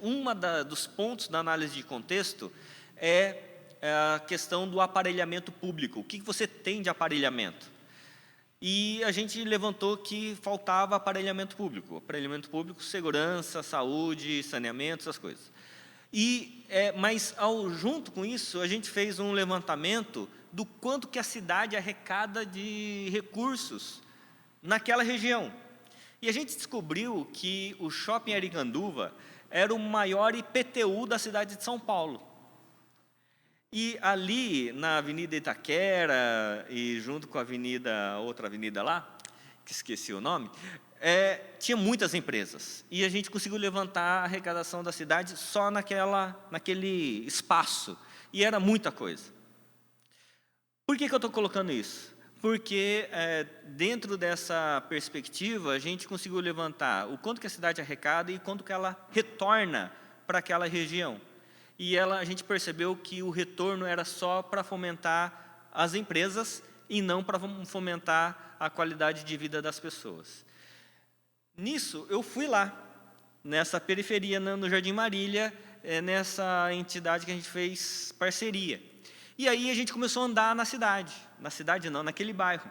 Dos pontos da análise de contexto é a questão do aparelhamento público. O que você tem de aparelhamento? E a gente levantou que faltava aparelhamento público. Aparelhamento público, segurança, saúde, saneamento, essas coisas. Mas, junto com isso, a gente fez um levantamento do quanto que a cidade arrecada de recursos naquela região. E a gente descobriu que o Shopping Aricanduva era o maior IPTU da cidade de São Paulo. E ali, na Avenida Itaquera, e junto com a outra avenida lá, que esqueci o nome, tinha muitas empresas. E a gente conseguiu levantar a arrecadação da cidade só naquele espaço. E era muita coisa. Por que eu estou colocando isso? Porque, dentro dessa perspectiva, a gente conseguiu levantar o quanto que a cidade arrecada e quanto que ela retorna para aquela região. E a gente percebeu que o retorno era só para fomentar as empresas e não para fomentar a qualidade de vida das pessoas. Nisso, eu fui lá, nessa periferia, no Jardim Marília, nessa entidade que a gente fez parceria. E aí a gente começou a andar naquele bairro.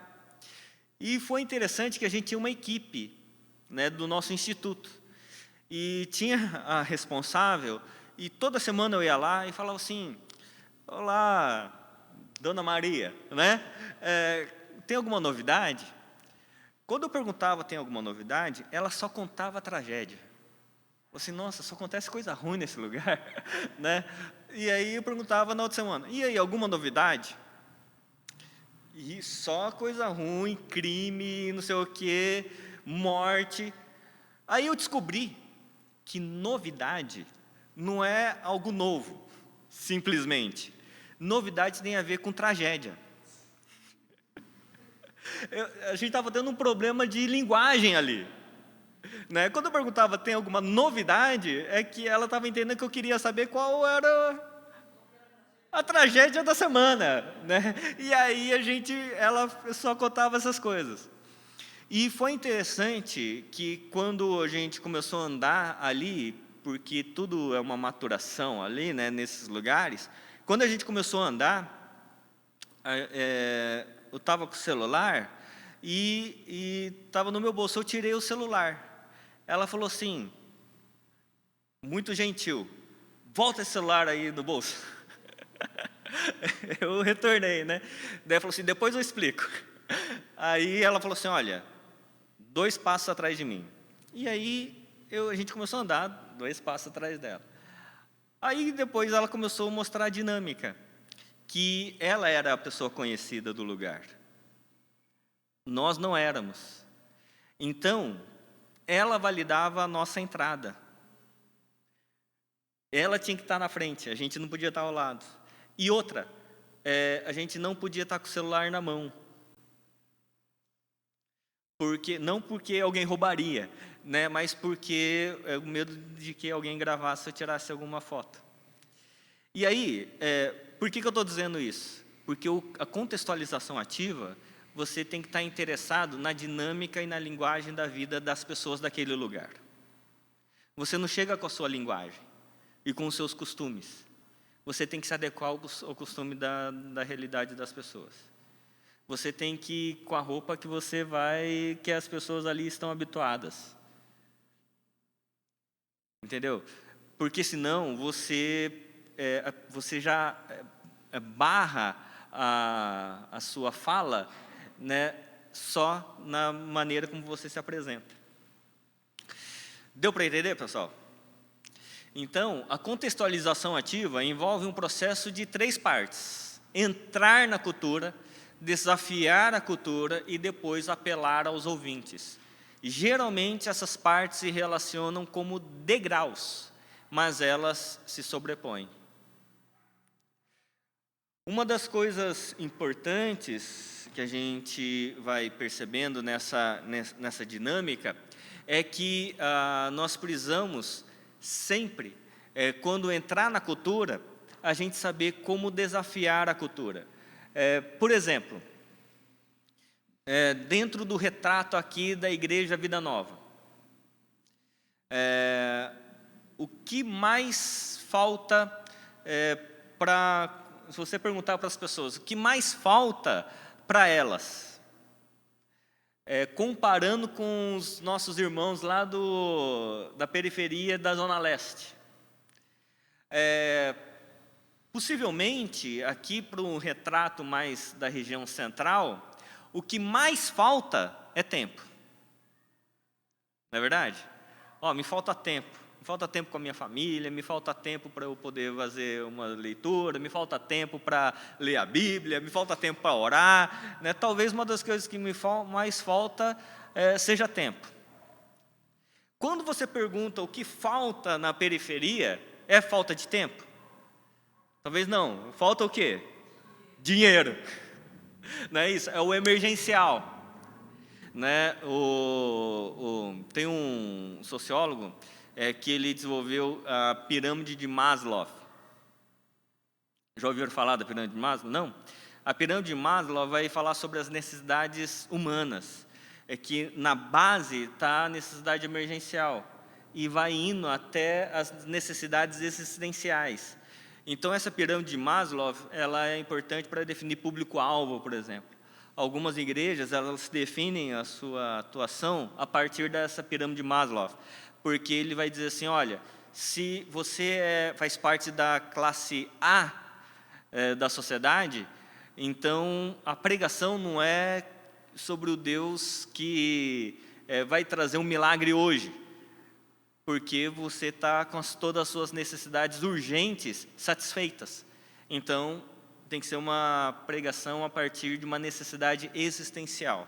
E foi interessante que a gente tinha uma equipe, né, do nosso instituto. E tinha a responsável. E toda semana eu ia lá e falava assim: olá, Dona Maria, né? Tem alguma novidade? Quando eu perguntava tem alguma novidade, ela só contava a tragédia. Eu assim, nossa, só acontece coisa ruim nesse lugar, né? E aí eu perguntava na outra semana: e aí, alguma novidade? E só coisa ruim, crime, não sei o quê, morte. Aí eu descobri que novidade não é algo novo, simplesmente. Novidade tem a ver com tragédia. A gente estava tendo um problema de linguagem ali, né? Quando eu perguntava, tem alguma novidade, é que ela estava entendendo que eu queria saber qual era a tragédia da semana, né? E aí ela só contava essas coisas. E foi interessante que quando a gente começou a andar ali, porque tudo é uma maturação ali, né, nesses lugares. Quando a gente começou a andar, eu estava com o celular e estava no meu bolso. Eu tirei o celular. Ela falou assim, muito gentil: volta esse celular aí no bolso. Eu retornei, né? Daí ela falou assim: depois eu explico. Aí ela falou assim, olha, 2 passos atrás de mim. E aí a gente começou a andar 2 passos atrás dela. Aí depois ela começou a mostrar a dinâmica, que ela era a pessoa conhecida do lugar. Nós não éramos. Então, ela validava a nossa entrada. Ela tinha que estar na frente, a gente não podia estar ao lado. E outra, a gente não podia estar com o celular na mão. Não porque alguém roubaria, né, mas porque o medo de que alguém gravasse ou tirasse alguma foto. E aí, por que eu estou dizendo isso? Porque a contextualização ativa, você tem que estar interessado na dinâmica e na linguagem da vida das pessoas daquele lugar. Você não chega com a sua linguagem e com os seus costumes. Você tem que se adequar ao costume da realidade das pessoas. Você tem que ir com a roupa que as pessoas ali estão habituadas. Entendeu? Porque senão você já barra a sua fala, né, só na maneira como você se apresenta. Deu para entender, pessoal? Então, a contextualização ativa envolve um processo de 3 partes. Entrar na cultura, desafiar a cultura e depois apelar aos ouvintes. Geralmente, essas partes se relacionam como degraus, mas elas se sobrepõem. Uma das coisas importantes que a gente vai percebendo nessa dinâmica é que nós precisamos sempre, quando entrar na cultura, a gente saber como desafiar a cultura. Por exemplo, dentro do retrato aqui da Igreja Vida Nova, o que mais falta se você perguntar para as pessoas, o que mais falta para elas, comparando com os nossos irmãos lá da periferia da Zona Leste? Possivelmente, aqui para um retrato mais da região central, o que mais falta é tempo. Não é verdade? Me falta tempo. Me falta tempo com a minha família, me falta tempo para eu poder fazer uma leitura, me falta tempo para ler a Bíblia, me falta tempo para orar, né? Talvez uma das coisas que mais falta seja tempo. Quando você pergunta o que falta na periferia, é falta de tempo? Talvez não. Falta o quê? Dinheiro. Não é isso? É o emergencial. Né? Tem um sociólogo que ele desenvolveu a pirâmide de Maslow. Já ouviram falar da pirâmide de Maslow? Não. A pirâmide de Maslow vai falar sobre as necessidades humanas. Que na base está a necessidade emergencial e vai indo até as necessidades existenciais. Então, essa pirâmide de Maslow, ela é importante para definir público-alvo, por exemplo. Algumas igrejas, elas definem a sua atuação a partir dessa pirâmide de Maslow, porque ele vai dizer assim, olha, se você faz parte da classe A da sociedade, então a pregação não é sobre o Deus que vai trazer um milagre hoje, porque você está com todas as suas necessidades urgentes satisfeitas. Então, tem que ser uma pregação a partir de uma necessidade existencial.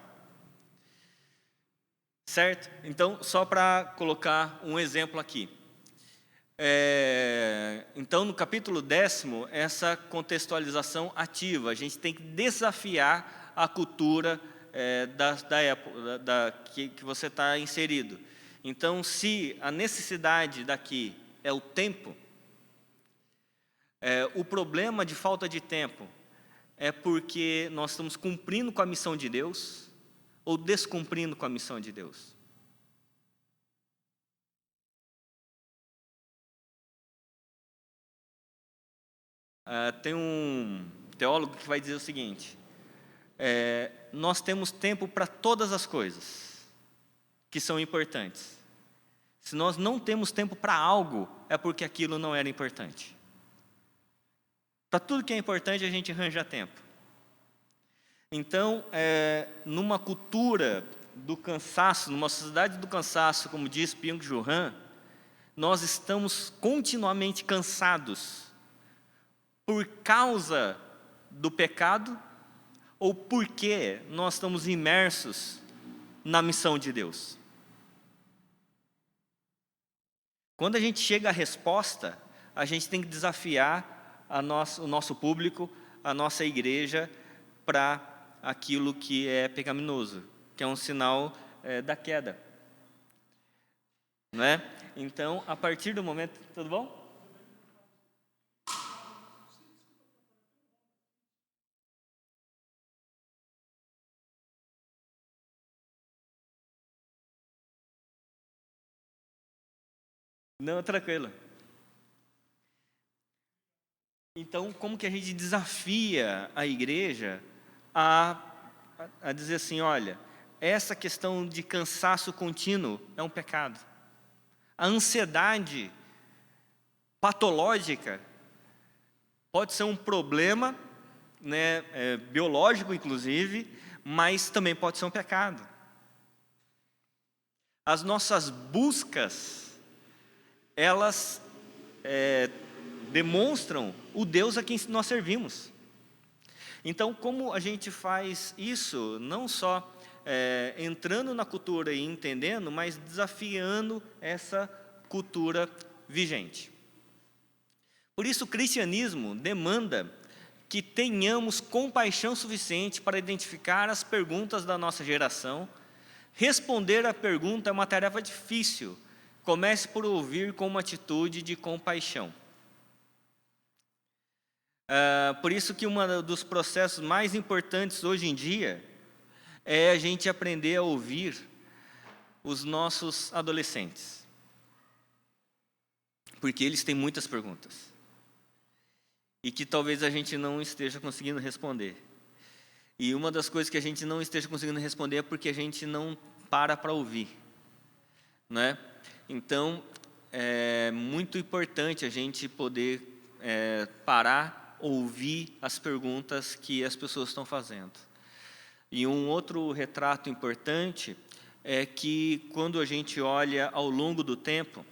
Certo? Então, só para colocar um exemplo aqui. Então, no capítulo 10º, essa contextualização ativa. A gente tem que desafiar a cultura da época que você está inserido. Então, se a necessidade daqui é o tempo, o problema de falta de tempo é porque nós estamos cumprindo com a missão de Deus ou descumprindo com a missão de Deus. Tem um teólogo que vai dizer o seguinte, nós temos tempo para todas as coisas que são importantes. Se nós não temos tempo para algo, é porque aquilo não era importante. Para tudo que é importante, a gente arranja tempo. Então, numa cultura do cansaço, numa sociedade do cansaço, como diz Byung-Chul Han, nós estamos continuamente cansados por causa do pecado ou porque nós estamos imersos na missão de Deus. Quando a gente chega à resposta, a gente tem que desafiar o nosso público, a nossa igreja, para aquilo que é pecaminoso, que é um sinal da queda. Não é? Então, a partir do momento... Tudo bom? Não, tranquilo. Então, como que a gente desafia a igreja a dizer assim, olha, essa questão de cansaço contínuo é um pecado. A ansiedade patológica pode ser um problema, né, biológico inclusive, mas também pode ser um pecado. As nossas buscas, elas demonstram o Deus a quem nós servimos. Então, como a gente faz isso, não só entrando na cultura e entendendo, mas desafiando essa cultura vigente. Por isso, o cristianismo demanda que tenhamos compaixão suficiente para identificar as perguntas da nossa geração. Responder à pergunta é uma tarefa difícil. Comece por ouvir com uma atitude de compaixão. Por isso que um dos processos mais importantes hoje em dia é a gente aprender a ouvir os nossos adolescentes. Porque eles têm muitas perguntas. E que talvez a gente não esteja conseguindo responder. E uma das coisas que a gente não esteja conseguindo responder é porque a gente não para ouvir. Né? Então, é muito importante a gente poder parar, ouvir as perguntas que as pessoas estão fazendo. E um outro retrato importante é que quando a gente olha ao longo do tempo,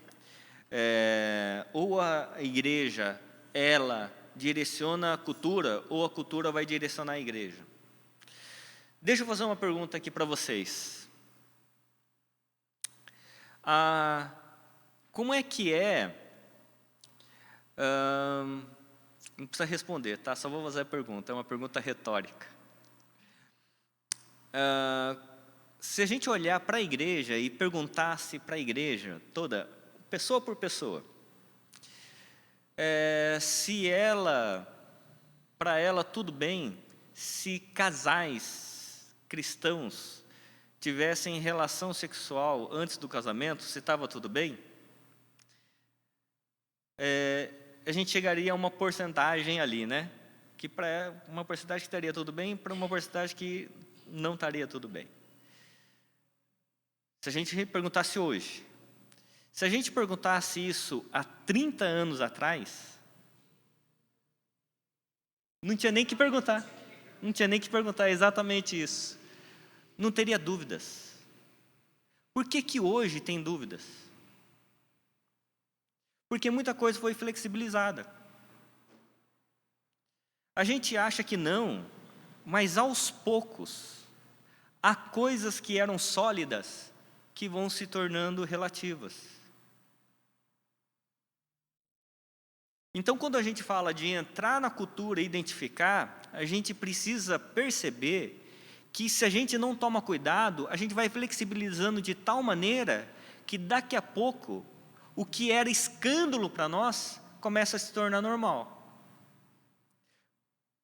ou a igreja, ela direciona a cultura, ou a cultura vai direcionar a igreja. Deixa eu fazer uma pergunta aqui para vocês. Como é que não precisa responder, tá? Só vou fazer a pergunta, é uma pergunta retórica. Se a gente olhar para a igreja e perguntasse para a igreja toda, pessoa por pessoa, se para ela tudo bem se casais cristãos tivessem relação sexual antes do casamento, se estava tudo bem, a gente chegaria a uma porcentagem ali, né? Que para uma porcentagem que estaria tudo bem, para uma porcentagem que não estaria tudo bem. Se a gente perguntasse hoje, se a gente perguntasse isso há 30 anos atrás, não tinha nem que perguntar. Não tinha nem que perguntar exatamente isso. Não teria dúvidas. Por que hoje tem dúvidas? Porque muita coisa foi flexibilizada. A gente acha que não, mas aos poucos, há coisas que eram sólidas que vão se tornando relativas. Então, quando a gente fala de entrar na cultura e identificar, a gente precisa perceber que se a gente não toma cuidado, a gente vai flexibilizando de tal maneira que daqui a pouco, o que era escândalo para nós, começa a se tornar normal.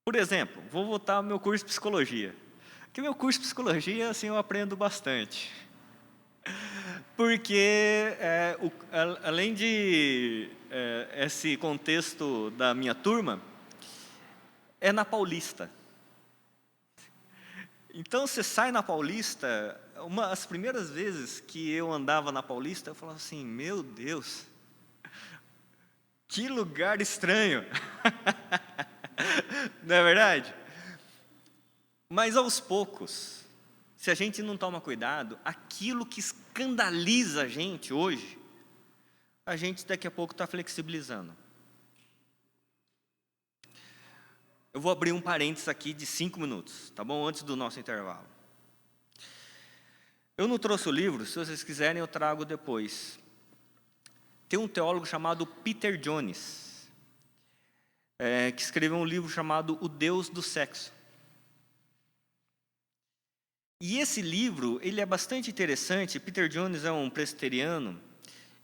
Por exemplo, vou voltar ao meu curso de psicologia. Porque meu curso de psicologia, assim, eu aprendo bastante. Porque, além de esse contexto da minha turma, é na Paulista. Então, você sai na Paulista, as primeiras vezes que eu andava na Paulista, eu falava assim, meu Deus, que lugar estranho. Não é verdade? Mas aos poucos, se a gente não toma cuidado, aquilo que escandaliza a gente hoje, a gente daqui a pouco está flexibilizando. Eu vou abrir um parênteses aqui de 5 minutos, tá bom? Antes do nosso intervalo. Eu não trouxe o livro, se vocês quiserem eu trago depois. Tem um teólogo chamado Peter Jones, que escreveu um livro chamado O Deus do Sexo. E esse livro, ele é bastante interessante. Peter Jones é um presbiteriano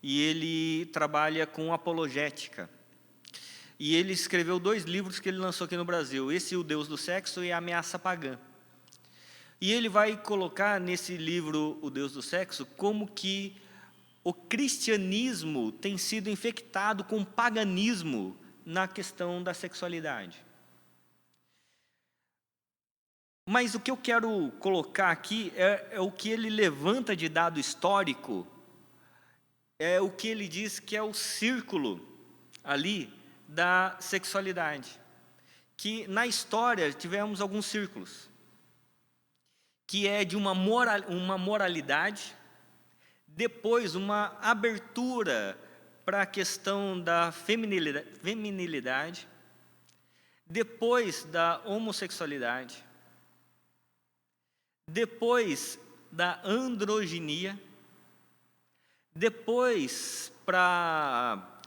e ele trabalha com apologética. E ele escreveu 2 livros que ele lançou aqui no Brasil, esse O Deus do Sexo e A Ameaça Pagã. E ele vai colocar nesse livro, O Deus do Sexo, como que o cristianismo tem sido infectado com paganismo na questão da sexualidade. Mas o que eu quero colocar aqui é o que ele levanta de dado histórico, é o que ele diz que é o círculo ali da sexualidade. Que na história tivemos alguns círculos, que é de uma moralidade, depois uma abertura para a questão da feminilidade, depois da homossexualidade, depois da androginia, depois para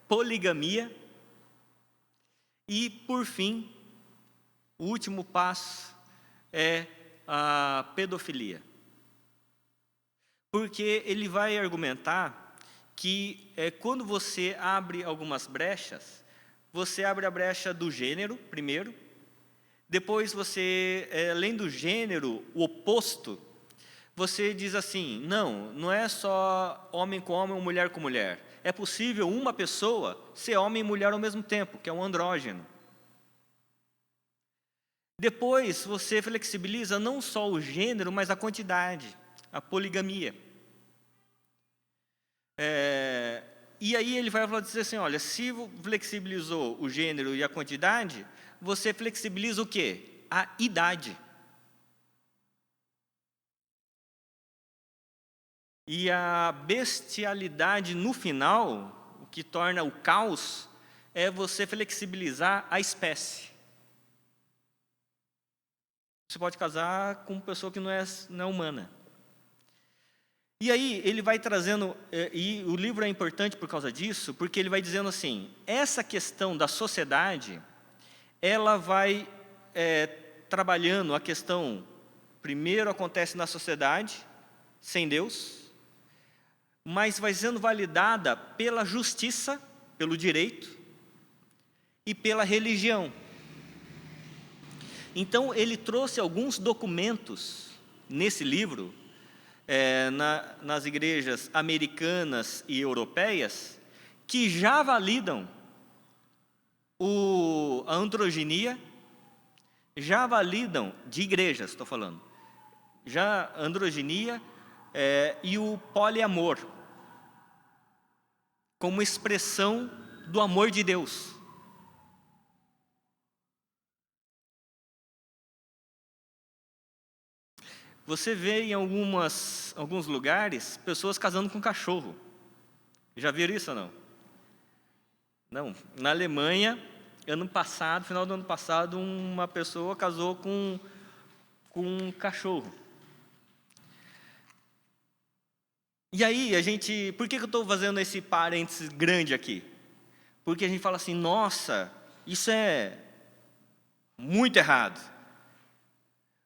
poligamia e, por fim, o último passo é a pedofilia. Porque ele vai argumentar que quando você abre algumas brechas, você abre a brecha do gênero, primeiro, depois você, além do gênero, o oposto, você diz assim, não é só homem com homem ou mulher com mulher. É possível uma pessoa ser homem e mulher ao mesmo tempo, que é um andrógeno. Depois você flexibiliza não só o gênero, mas a quantidade, a poligamia. E aí ele vai dizer assim, olha, se flexibilizou o gênero e a quantidade, você flexibiliza o quê? A idade. E a bestialidade no final, o que torna o caos, é você flexibilizar a espécie. Você pode casar com uma pessoa que não é humana. E aí ele vai trazendo, e o livro é importante por causa disso, porque ele vai dizendo assim, essa questão da sociedade, ela vai trabalhando a questão, primeiro acontece na sociedade, sem Deus, mas vai sendo validada pela justiça, pelo direito e pela religião. Então, ele trouxe alguns documentos nesse livro, nas igrejas americanas e europeias, que já validam a androginia, já validam, de igrejas estou falando, já a androginia e o poliamor, como expressão do amor de Deus. Você vê em alguns lugares pessoas casando com cachorro. Já viram isso ou não? Não. Na Alemanha, final do ano passado, uma pessoa casou com um cachorro. E aí, por que eu estou fazendo esse parênteses grande aqui? Porque a gente fala assim, nossa, isso é muito errado.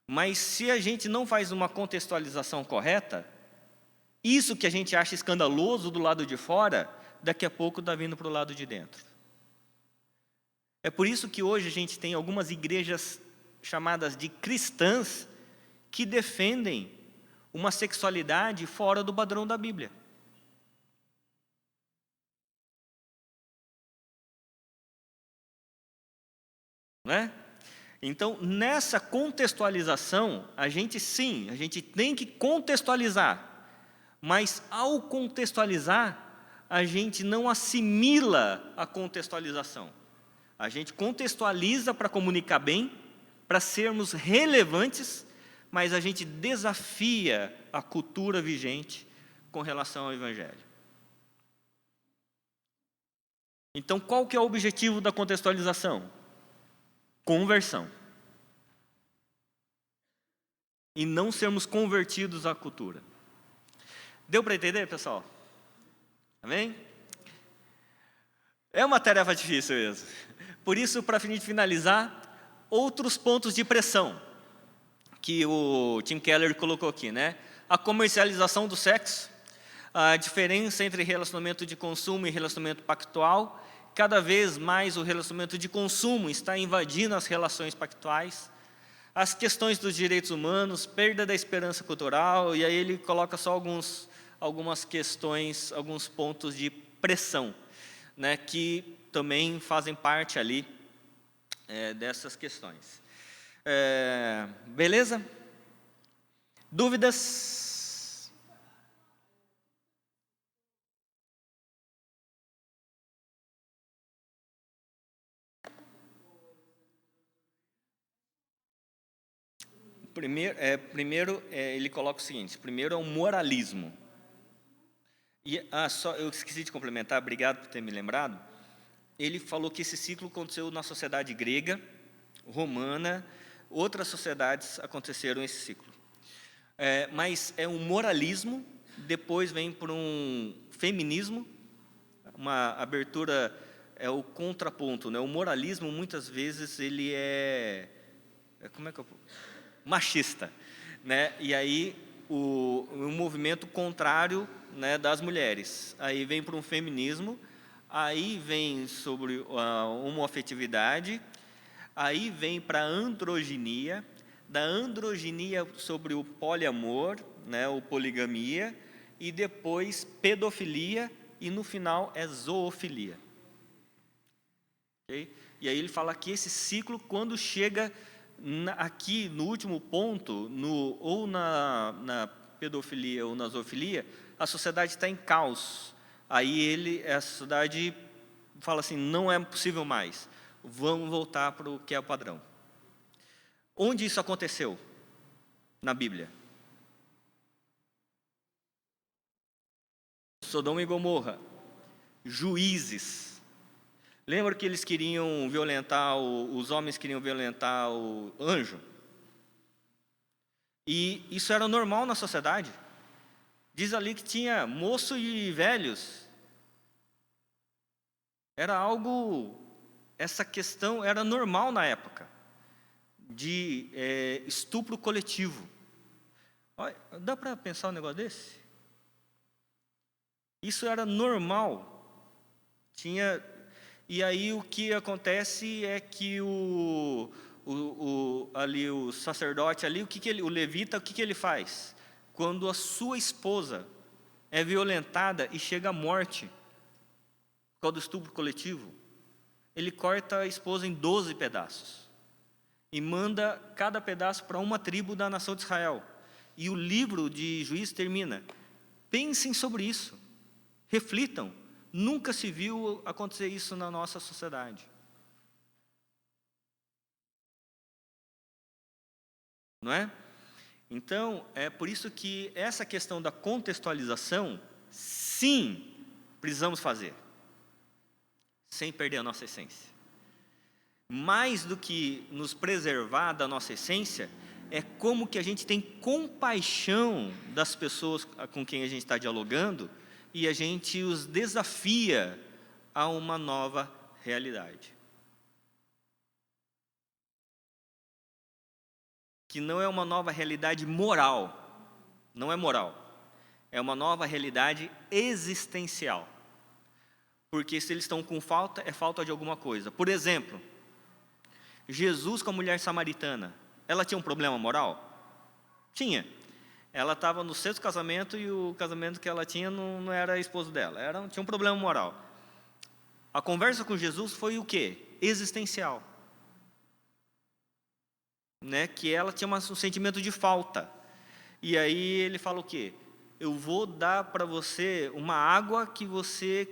Mas se a gente não faz uma contextualização correta, isso que a gente acha escandaloso do lado de fora, daqui a pouco está vindo para o lado de dentro. É por isso que hoje a gente tem algumas igrejas chamadas de cristãs que defendem uma sexualidade fora do padrão da Bíblia. Não é? Então, nessa contextualização, a gente tem que contextualizar. Mas, ao contextualizar, a gente não assimila a contextualização. A gente contextualiza para comunicar bem, para sermos relevantes, mas a gente desafia a cultura vigente com relação ao Evangelho. Então, qual que é o objetivo da contextualização? Conversão. E não sermos convertidos à cultura. Deu para entender, pessoal? Amém? É uma tarefa difícil mesmo. Por isso, para finalizar, outros pontos de pressão que o Tim Keller colocou aqui, né? A comercialização do sexo, a diferença entre relacionamento de consumo e relacionamento pactual. Cada vez mais o relacionamento de consumo está invadindo as relações pactuais. As questões dos direitos humanos, perda da esperança cultural, e aí ele coloca só algumas questões, alguns pontos de pressão, né, que também fazem parte ali dessas questões. Beleza? Dúvidas? Primeiro, ele coloca o seguinte: primeiro é o moralismo. E eu esqueci de complementar, obrigado por ter me lembrado. Ele falou que esse ciclo aconteceu na sociedade grega, romana, outras sociedades aconteceram esse ciclo. Mas é um moralismo, depois vem por um feminismo, uma abertura, é o contraponto, né? O moralismo, muitas vezes, ele machista, né? E aí um movimento contrário, né, das mulheres. Aí vem para um feminismo, aí vem sobre a homoafetividade, aí vem para a androginia, da androginia sobre o poliamor, né, o poligamia, e depois pedofilia, e no final é zoofilia. Okay? E aí ele fala que esse ciclo, quando chega aqui no último ponto, ou na pedofilia ou na zoofilia, a sociedade está em caos. Aí a sociedade fala assim, não é possível mais, vamos voltar para o que é o padrão. Onde isso aconteceu? Na Bíblia. Sodoma e Gomorra, Juízes. Lembra que eles queriam violentar, os homens queriam violentar o anjo? E isso era normal na sociedade. Diz ali que tinha moço e velhos. Essa questão era normal na época, de estupro coletivo. Olha, dá para pensar um negócio desse? Isso era normal. E aí o que acontece é que o sacerdote ali, o levita, o que ele faz? Quando a sua esposa é violentada e chega à morte, por causa do estupro coletivo, ele corta a esposa em 12 pedaços e manda cada pedaço para uma tribo da nação de Israel. E o livro de Juízes termina: pensem sobre isso, reflitam. Nunca se viu acontecer isso na nossa sociedade. Não é? Então, é por isso que essa questão da contextualização, sim, precisamos fazer, sem perder a nossa essência. Mais do que nos preservar da nossa essência, é como que a gente tem compaixão das pessoas com quem a gente está dialogando, e a gente os desafia a uma nova realidade. Que não é uma nova realidade moral, não é moral, é uma nova realidade existencial. Porque se eles estão com falta, é falta de alguma coisa. Por exemplo, Jesus com a mulher samaritana, ela tinha um problema moral? Tinha. Ela estava no sexto casamento e o casamento que ela tinha não era esposo dela. Tinha um problema moral. A conversa com Jesus foi o quê? Existencial. Né? Que ela tinha um sentimento de falta. E aí ele fala o quê? Eu vou dar para você uma água que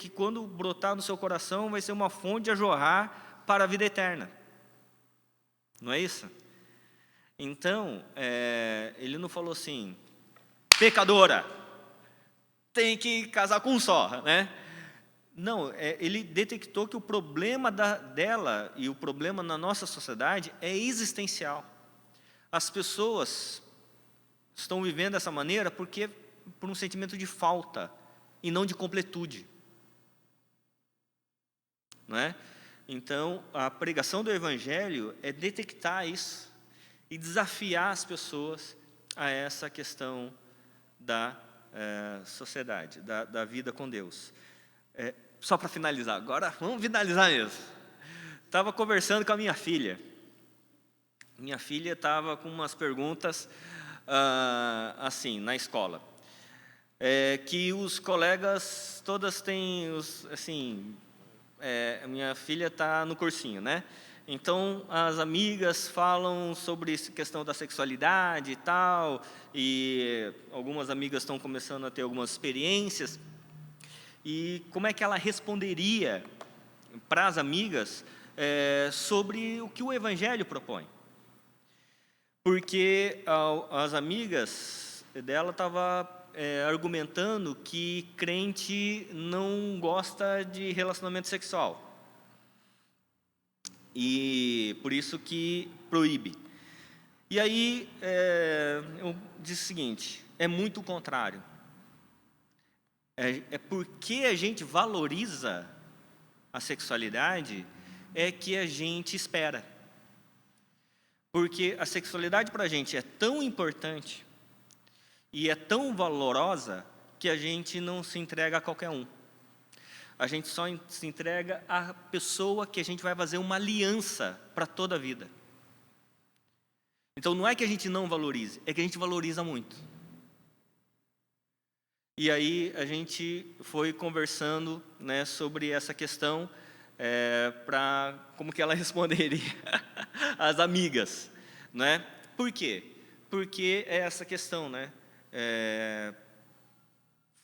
quando brotar no seu coração vai ser uma fonte a jorrar para a vida eterna. Não é isso? Então, ele não falou assim, pecadora, tem que casar com um só, né? Não, ele detectou que o problema dela e o problema na nossa sociedade é existencial. As pessoas estão vivendo dessa maneira porque por um sentimento de falta e não de completude, não é? Então, a pregação do Evangelho é detectar isso e desafiar as pessoas a essa questão da sociedade, da vida com Deus. Só para finalizar, agora vamos finalizar mesmo. Estava conversando com a minha filha. Minha filha estava com umas perguntas assim, na escola. Que os colegas todas têm, assim, minha filha está no cursinho, né? Então, as amigas falam sobre essa questão da sexualidade e tal, e algumas amigas estão começando a ter algumas experiências. E como é que ela responderia para as amigas sobre o que o Evangelho propõe? Porque as amigas dela estavam argumentando que crente não gosta de relacionamento sexual. E por isso que proíbe. E aí eu disse o seguinte, é muito o contrário. É porque a gente valoriza a sexualidade que a gente espera. Porque a sexualidade para a gente é tão importante e é tão valorosa que a gente não se entrega a qualquer um. A gente só se entrega à pessoa que a gente vai fazer uma aliança para toda a vida. Então não é que a gente não valorize, é que a gente valoriza muito. E aí a gente foi conversando, né, sobre essa questão, para como que ela responderia às amigas, né? Por quê? Porque é essa questão, né?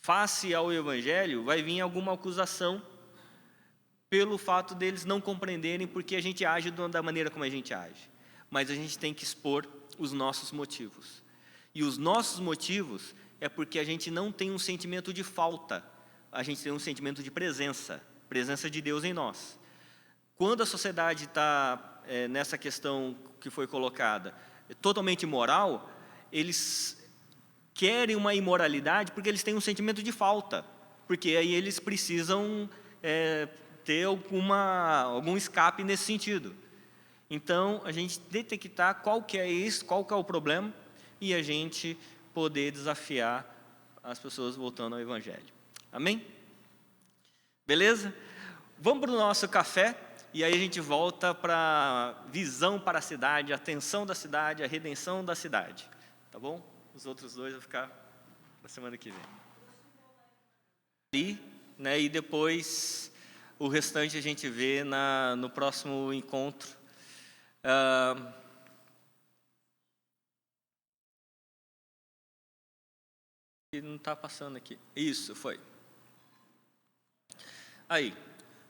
Face ao Evangelho, vai vir alguma acusação pelo fato deles não compreenderem porque a gente age da maneira como a gente age. Mas a gente tem que expor os nossos motivos. E os nossos motivos é porque a gente não tem um sentimento de falta, a gente tem um sentimento de presença de Deus em nós. Quando a sociedade está nessa questão que foi colocada, totalmente imoral, eles querem uma imoralidade porque eles têm um sentimento de falta, porque aí eles precisam ter algum escape nesse sentido. Então, a gente detectar qual que é isso, qual que é o problema, e a gente poder desafiar as pessoas voltando ao Evangelho. Amém? Beleza? Vamos para o nosso café, e aí a gente volta para a visão para a cidade, a atenção da cidade, a redenção da cidade. Tá bom? Os outros dois vão ficar na semana que vem. E depois o restante a gente vê no próximo encontro. Não está passando aqui. Isso, foi. Aí.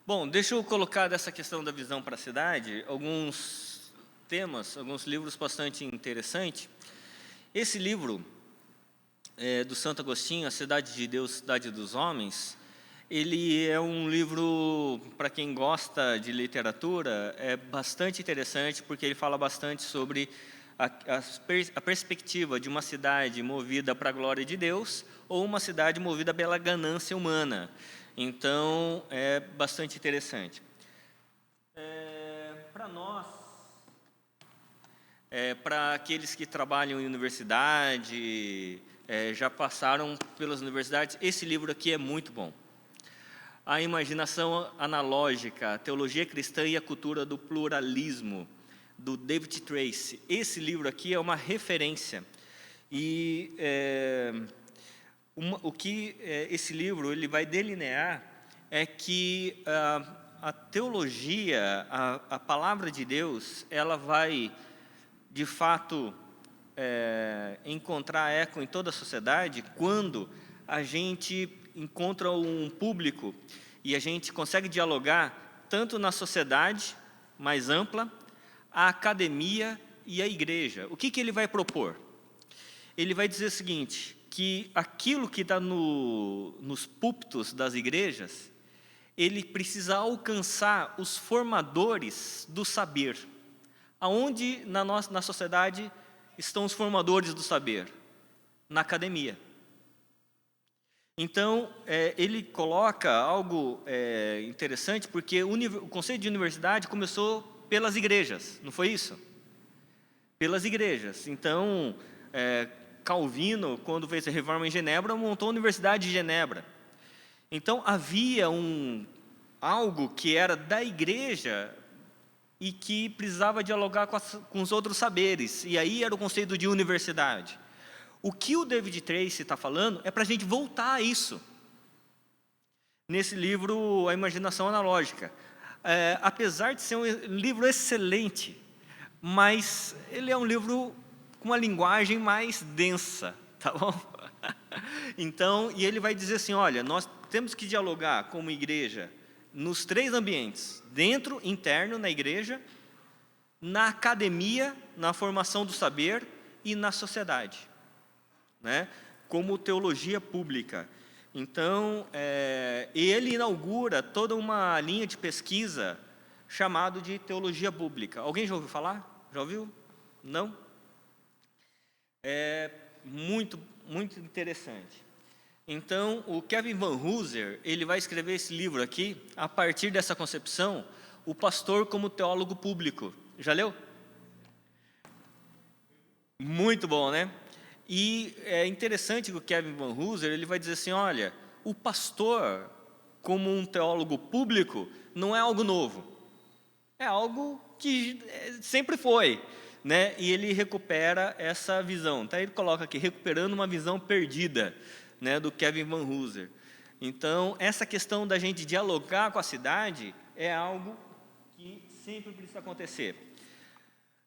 Bom, deixa eu colocar dessa questão da visão para a cidade alguns temas, alguns livros bastante interessantes. Esse livro do Santo Agostinho, A Cidade de Deus, Cidade dos Homens, ele é um livro, para quem gosta de literatura, é bastante interessante, porque ele fala bastante sobre a perspectiva de uma cidade movida para a glória de Deus ou uma cidade movida pela ganância humana. Então, é bastante interessante. Para nós, para aqueles que trabalham em universidade, já passaram pelas universidades, esse livro aqui é muito bom. A Imaginação Analógica, a Teologia Cristã e a Cultura do Pluralismo, do David Tracy. Esse livro aqui é uma referência. E o que esse livro ele vai delinear é que a teologia, a palavra de Deus, ela vai, de fato, encontrar eco em toda a sociedade quando a gente encontra um público e a gente consegue dialogar tanto na sociedade mais ampla, a academia e a igreja. O que ele vai propor? Ele vai dizer o seguinte, que aquilo que está nos púlpitos das igrejas, ele precisa alcançar os formadores do saber. Aonde na sociedade estão os formadores do saber? Na academia. Então, ele coloca algo interessante, porque o conceito de universidade começou pelas igrejas, não foi isso? Pelas igrejas. Então, Calvino, quando fez a reforma em Genebra, montou a Universidade de Genebra. Então, havia algo que era da igreja e que precisava dialogar com os outros saberes. E aí era o conceito de universidade. O que o David Tracy está falando é para a gente voltar a isso. Nesse livro, A Imaginação Analógica. Apesar de ser um livro excelente, mas ele é um livro com uma linguagem mais densa, tá bom? Então, e ele vai dizer assim, olha, nós temos que dialogar como igreja nos 3 ambientes, dentro, interno, na igreja, na academia, na formação do saber e na sociedade, né? Como teologia pública. Então, ele inaugura toda uma linha de pesquisa chamado de teologia pública. Alguém já ouviu falar? Já ouviu? Não? É muito, muito interessante. Então, o Kevin Van Hooser, ele vai escrever esse livro aqui, a partir dessa concepção, O Pastor como Teólogo Público. Já leu? Muito bom, né? E é interessante que o Kevin Van Hooser, ele vai dizer assim, olha, o pastor, como um teólogo público, não é algo novo. É algo que sempre foi, né? E ele recupera essa visão. Então, ele coloca aqui, recuperando uma visão perdida, né, do Kevin Van Hooser. Então, essa questão da gente dialogar com a cidade é algo que sempre precisa acontecer.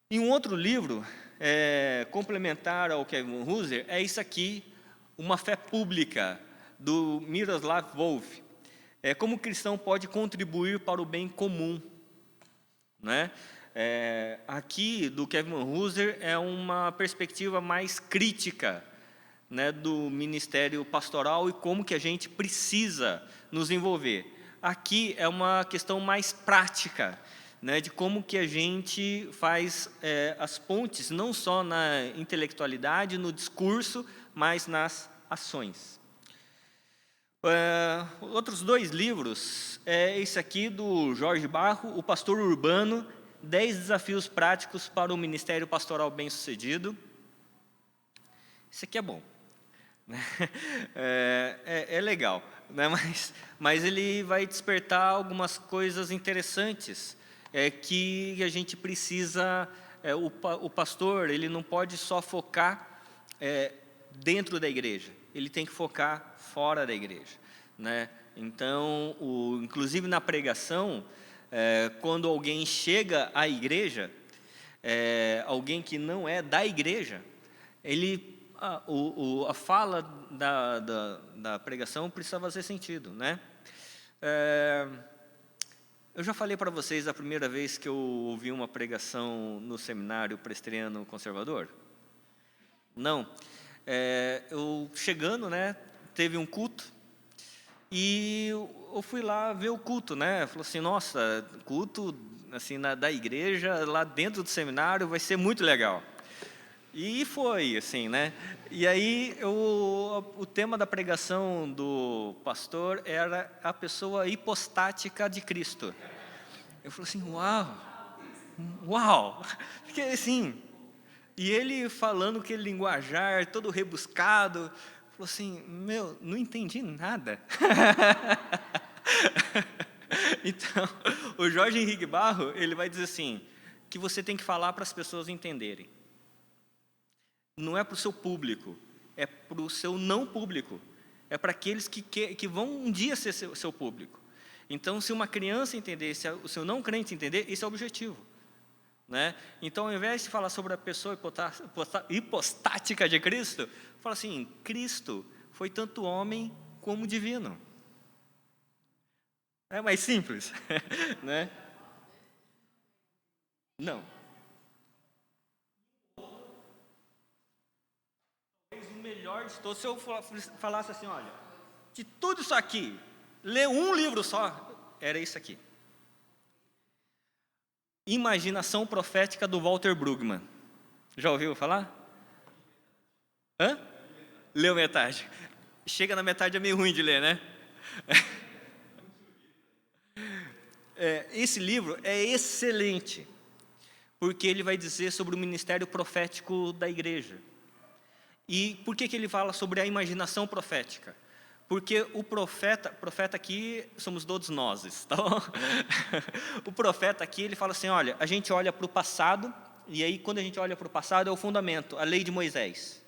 Em um outro livro, complementar ao Kevin Van Hooser, é isso aqui, Uma Fé Pública, do Miroslav Volf. Como o cristão pode contribuir para o bem comum, né? Aqui, do Kevin Van Hooser, é uma perspectiva mais crítica, né, do ministério pastoral e como que a gente precisa nos envolver. Aqui é uma questão mais prática, né, de como que a gente faz as pontes, não só na intelectualidade, no discurso, mas nas ações. Outros 2 livros, esse aqui do Jorge Barro, O Pastor Urbano, 10 desafios práticos para o ministério pastoral bem-sucedido. Esse aqui é bom. É legal, né? Mas ele vai despertar algumas coisas interessantes, que a gente precisa, o pastor, ele não pode só focar dentro da igreja, ele tem que focar fora da igreja, né? Então, inclusive na pregação, quando alguém chega à igreja, alguém que não é da igreja, a fala da pregação precisa fazer sentido, né? Eu já falei para vocês a primeira vez que eu ouvi uma pregação no seminário presbiteriano conservador? Não. Eu chegando, né, teve um culto, e eu fui lá ver o culto, né? Falou assim, nossa, culto assim, da igreja, lá dentro do seminário, vai ser muito legal. E foi, assim, né? E aí, o tema da pregação do pastor era a pessoa hipostática de Cristo. Eu falei assim, uau! Porque, assim, e ele falando aquele linguajar todo rebuscado, falou assim, não entendi nada. Então, o Jorge Henrique Barro, ele vai dizer assim, que você tem que falar para as pessoas entenderem. Não é para o seu público, é para o seu não público. É para aqueles que vão um dia ser seu público. Então, se uma criança entender, se o seu não crente entender, esse é o objetivo, né? Então, ao invés de falar sobre a pessoa hipostática de Cristo, fala assim, Cristo foi tanto homem como divino. É mais simples, né? Não. primórdios todos, se eu falasse assim, olha, de tudo isso aqui, ler um livro só, era isso aqui. Imaginação Profética do Walter Brueggemann. Já ouviu falar? Hã? Leu metade. Chega na metade é meio ruim de ler, né? Esse livro é excelente, porque ele vai dizer sobre o ministério profético da igreja. E por que ele fala sobre a imaginação profética? Porque o profeta aqui somos todos nós, tá bom? O profeta aqui, ele fala assim, olha, a gente olha para o passado, e aí quando a gente olha para o passado é o fundamento, a lei de Moisés.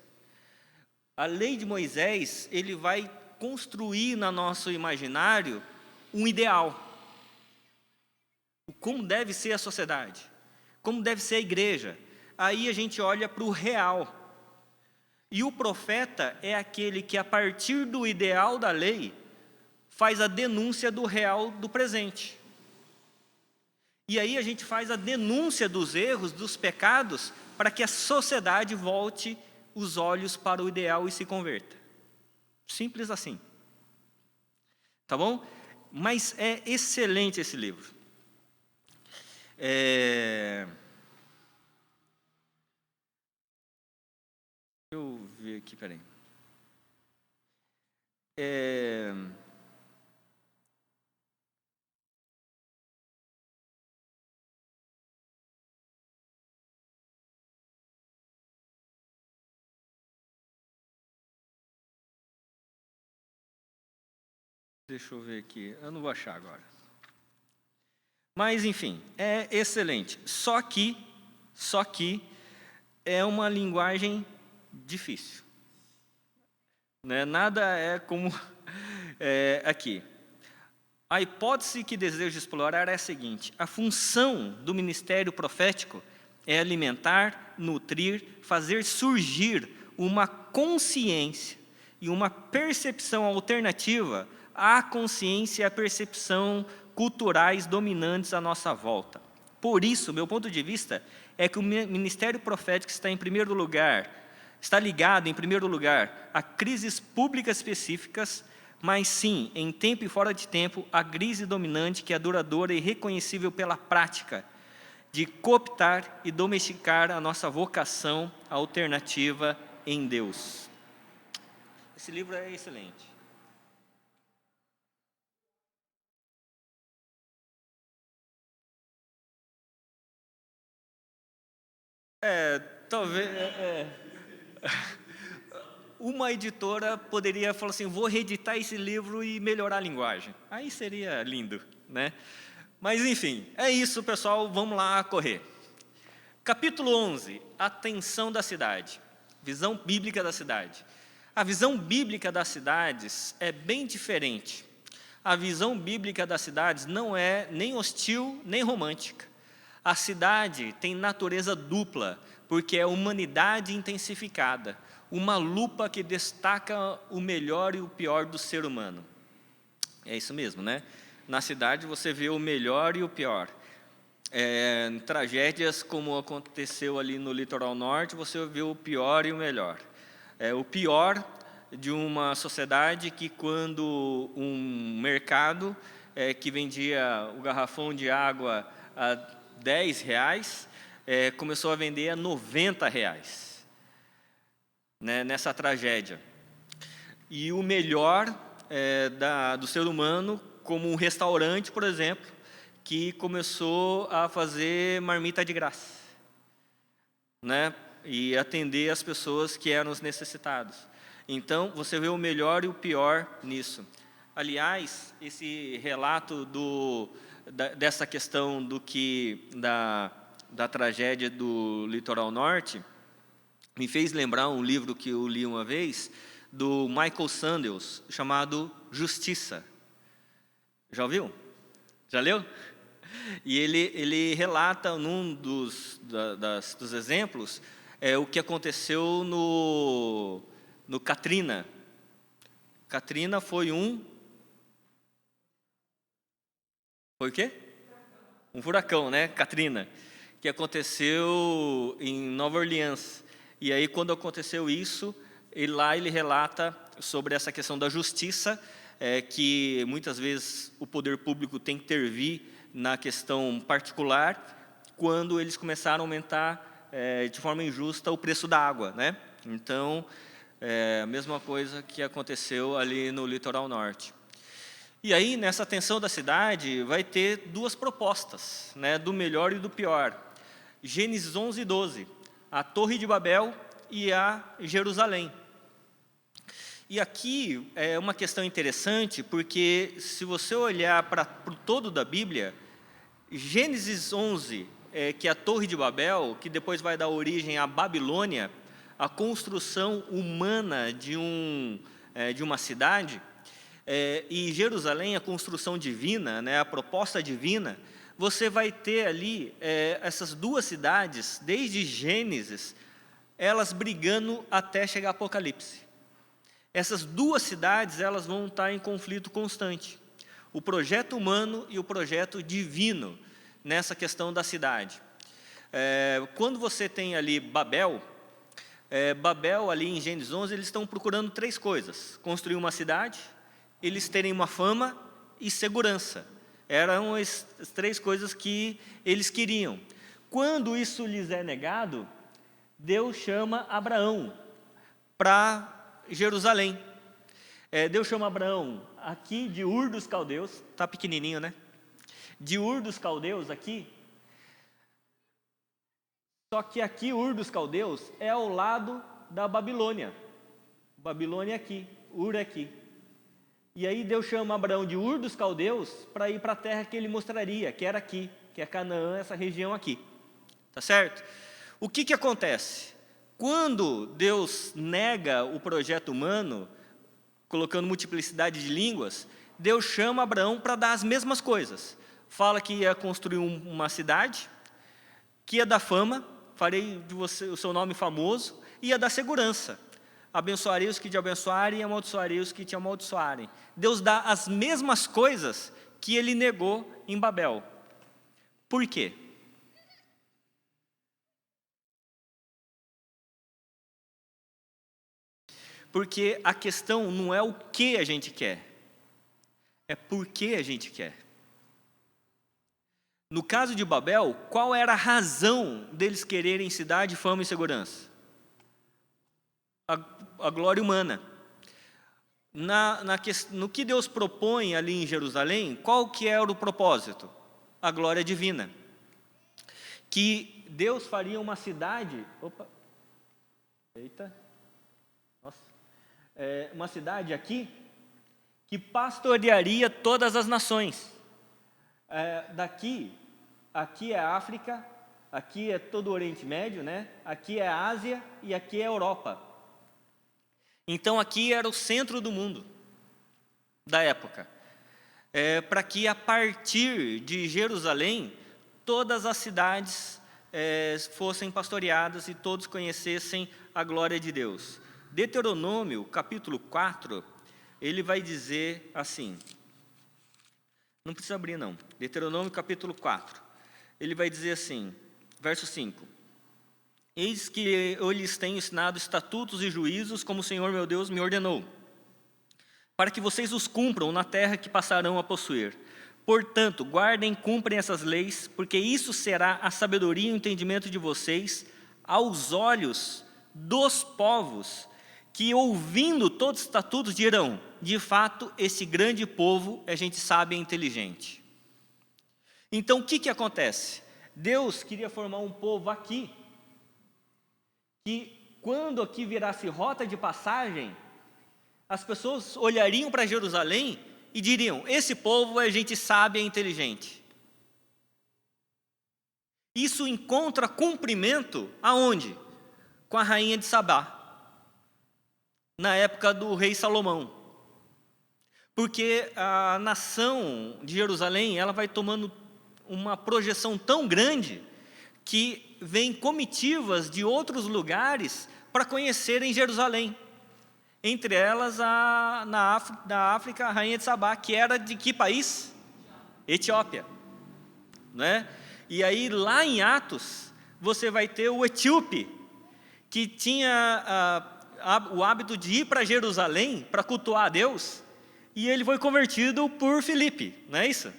A lei de Moisés, ele vai construir no nosso imaginário um ideal. Como deve ser a sociedade, como deve ser a igreja. Aí a gente olha para o real. E o profeta é aquele que, a partir do ideal da lei, faz a denúncia do real do presente. E aí a gente faz a denúncia dos erros, dos pecados, para que a sociedade volte os olhos para o ideal e se converta. Simples assim. Tá bom? Mas é excelente esse livro. Deixa eu ver aqui, peraí. Deixa eu ver aqui, eu não vou achar agora. Mas, enfim, é excelente. Só que é uma linguagem difícil. Né? Nada é como aqui. A hipótese que desejo explorar é a seguinte: a função do ministério profético é alimentar, nutrir, fazer surgir uma consciência e uma percepção alternativa à consciência e à percepção culturais dominantes à nossa volta. Por isso, meu ponto de vista é que o ministério profético está ligado, em primeiro lugar, a crises públicas específicas, mas sim, em tempo e fora de tempo, a crise dominante que é duradoura e reconhecível pela prática de cooptar e domesticar a nossa vocação alternativa em Deus. Esse livro é excelente. Talvez uma editora poderia falar assim, vou reeditar esse livro e melhorar a linguagem. Aí seria lindo, né? Mas enfim, é isso, pessoal, vamos lá correr. Capítulo 11, a tensão da cidade, visão bíblica da cidade. A visão bíblica das cidades é bem diferente. A visão bíblica das cidades não é nem hostil, nem romântica. A cidade tem natureza dupla, porque é humanidade intensificada, uma lupa que destaca o melhor e o pior do ser humano. É isso mesmo, né? Na cidade você vê o melhor e o pior. Tragédias como aconteceu ali no litoral norte, você vê o pior e o melhor. O pior de uma sociedade que, quando um mercado que vendia o garrafão de água a R$10, começou a vender a R$90, né, nessa tragédia. E o melhor do ser humano, como um restaurante, por exemplo, que começou a fazer marmita de graça, né, e atender as pessoas que eram os necessitados. Então, você vê o melhor e o pior nisso. Aliás, esse relato dessa questão da tragédia do litoral norte me fez lembrar um livro que eu li uma vez, do Michael Sandels, chamado Justiça. Já ouviu? Já leu? E ele relata, num dos exemplos, o que aconteceu no Katrina. Katrina foi Foi o quê? Um furacão, né? Katrina, que aconteceu em Nova Orleans. E aí, quando aconteceu isso, e lá ele relata sobre essa questão da justiça, que muitas vezes o poder público tem que intervir na questão particular, quando eles começaram a aumentar de forma injusta o preço da água, né? Então, a mesma coisa que aconteceu ali no litoral norte. E aí, nessa tensão da cidade, vai ter duas propostas, né, do melhor e do pior. Gênesis 11 e 12, a Torre de Babel e a Jerusalém. E aqui é uma questão interessante, porque se você olhar para o todo da Bíblia, Gênesis 11, que é a Torre de Babel, que depois vai dar origem à Babilônia, a construção humana de uma cidade, e Jerusalém, a construção divina, né, a proposta divina, você vai ter ali essas duas cidades, desde Gênesis, elas brigando até chegar a Apocalipse. Essas duas cidades, elas vão estar em conflito constante. O projeto humano e o projeto divino nessa questão da cidade. Quando você tem ali Babel, Babel ali em Gênesis 11, eles estão procurando três coisas: construir uma cidade, eles terem uma fama e segurança. Eram as três coisas que eles queriam. Quando isso lhes é negado, Deus chama Abraão para Jerusalém. Deus chama Abraão aqui de Ur dos Caldeus, está pequenininho, né? De Ur dos Caldeus aqui. Só que aqui, Ur dos Caldeus, é ao lado da Babilônia. Babilônia é aqui, Ur é aqui. E aí Deus chama Abraão de Ur dos Caldeus para ir para a terra que ele mostraria, que era aqui, que é Canaã, essa região aqui. Tá certo? O que acontece? Quando Deus nega o projeto humano, colocando multiplicidade de línguas, Deus chama Abraão para dar as mesmas coisas. Fala que ia construir uma cidade, que ia dar fama, farei de você o seu nome famoso, e ia dar segurança. Abençoarei os que te abençoarem e amaldiçoarei os que te amaldiçoarem. Deus dá as mesmas coisas que ele negou em Babel. Por quê? Porque a questão não é o que a gente quer, é por que a gente quer. No caso de Babel, qual era a razão deles quererem cidade, fama e segurança? A glória humana. No que Deus propõe ali em Jerusalém, qual que era o propósito? A glória divina. Que Deus faria uma cidade... uma cidade aqui, que pastorearia todas as nações. Aqui é a África, aqui é todo o Oriente Médio, né? Aqui é a Ásia e aqui é a Europa. Então aqui era o centro do mundo, da época. Para que a partir de Jerusalém, todas as cidades fossem pastoreadas e todos conhecessem a glória de Deus. Deuteronômio, capítulo 4, ele vai dizer assim, não precisa abrir não, Deuteronômio capítulo 4, ele vai dizer assim, verso 5, eis que eu lhes tenho ensinado estatutos e juízos, como o Senhor meu Deus me ordenou, para que vocês os cumpram na terra que passarão a possuir. Portanto, guardem e cumprem essas leis, porque isso será a sabedoria e o entendimento de vocês aos olhos dos povos, que ouvindo todos os estatutos dirão, de fato, esse grande povo, a gente sabe, é inteligente. Então, o que acontece? Deus queria formar um povo aqui, que quando aqui virasse rota de passagem, as pessoas olhariam para Jerusalém e diriam, esse povo a gente sabe, é inteligente. Isso encontra cumprimento aonde? Com a rainha de Sabá, na época do rei Salomão. Porque a nação de Jerusalém, ela vai tomando uma projeção tão grande que vem comitivas de outros lugares para conhecerem Jerusalém. Entre elas, da África, a rainha de Sabá, que era de que país? Etiópia. Né? E aí, lá em Atos, você vai ter o etíope, que tinha o hábito de ir para Jerusalém para cultuar a Deus, e ele foi convertido por Filipe, não é isso?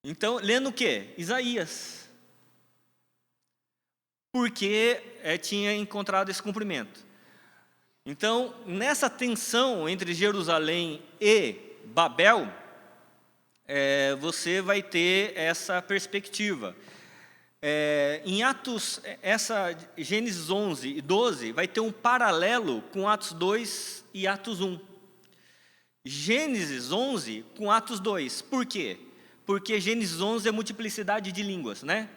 Então, lendo o quê? Isaías. Porque tinha encontrado esse cumprimento. Então, nessa tensão entre Jerusalém e Babel, você vai ter essa perspectiva. Em Atos, Gênesis 11 e 12, vai ter um paralelo com Atos 2 e Atos 1. Gênesis 11 com Atos 2. Por quê? Porque Gênesis 11 é multiplicidade de línguas, né?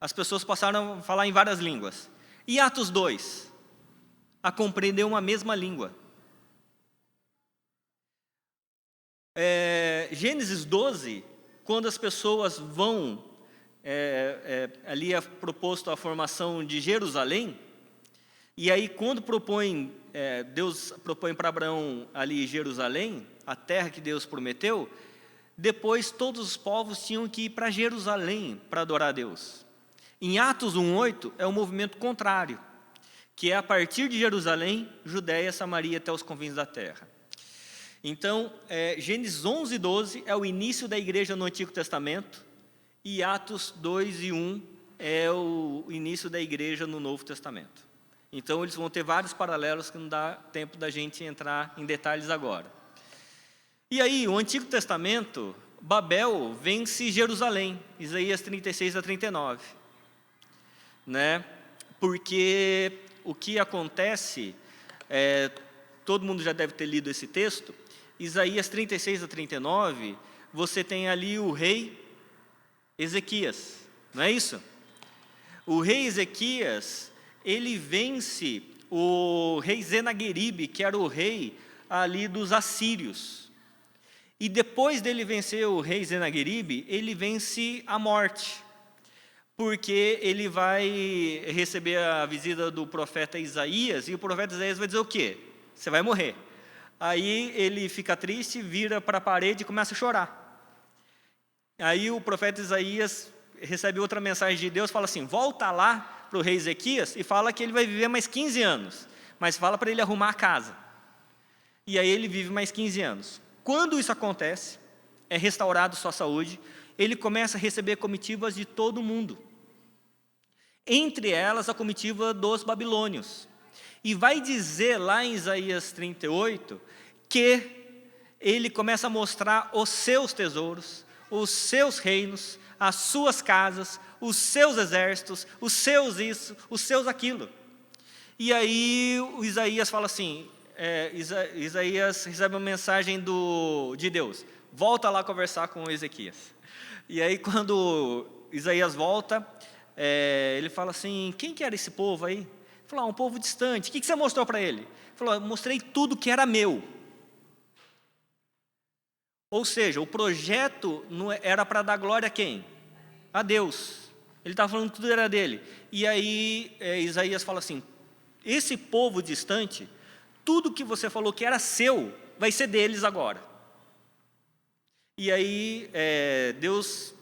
As pessoas passaram a falar em várias línguas. E Atos 2? A compreender uma mesma língua. Gênesis 12, quando as pessoas vão, ali é proposto a formação de Jerusalém, e aí quando Deus propõe para Abraão ali Jerusalém, a terra que Deus prometeu, depois todos os povos tinham que ir para Jerusalém para adorar a Deus. Em Atos 1:8 é o movimento contrário, que é a partir de Jerusalém, Judéia, Samaria até os confins da terra. Então, Gênesis 11 e 12 é o início da igreja no Antigo Testamento, e Atos 2 e 1 é o início da igreja no Novo Testamento. Então, eles vão ter vários paralelos que não dá tempo da gente entrar em detalhes agora. E aí, o Antigo Testamento, Babel vence Jerusalém, Isaías 36 a 39. Né? Porque o que acontece, todo mundo já deve ter lido esse texto, Isaías 36 a 39, você tem ali o rei Ezequias, não é isso? O rei Ezequias, ele vence o rei Senaqueribe, que era o rei ali dos assírios. E depois dele vencer o rei Senaqueribe, ele vence a morte, porque ele vai receber a visita do profeta Isaías, e o profeta Isaías vai dizer o quê? Você vai morrer. Aí ele fica triste, vira para a parede e começa a chorar. Aí o profeta Isaías recebe outra mensagem de Deus, fala assim, volta lá para o rei Ezequias e fala que ele vai viver mais 15 anos, mas fala para ele arrumar a casa. E aí ele vive mais 15 anos. Quando isso acontece, é restaurado sua saúde, ele começa a receber comitivas de todo mundo. Entre elas, a comitiva dos babilônios. E vai dizer lá em Isaías 38, que ele começa a mostrar os seus tesouros, os seus reinos, as suas casas, os seus exércitos, os seus isso, os seus aquilo. E aí o Isaías fala assim, Isaías recebe uma mensagem de Deus, volta lá conversar com Ezequias. E aí quando Isaías volta, ele fala assim, quem que era esse povo aí? Ele falou, um povo distante. O que você mostrou para ele? Ele falou, eu mostrei tudo que era meu. Ou seja, o projeto era para dar glória a quem? A Deus. Ele estava falando que tudo era dele. E aí Isaías fala assim, esse povo distante, tudo que você falou que era seu, vai ser deles agora. E aí Deus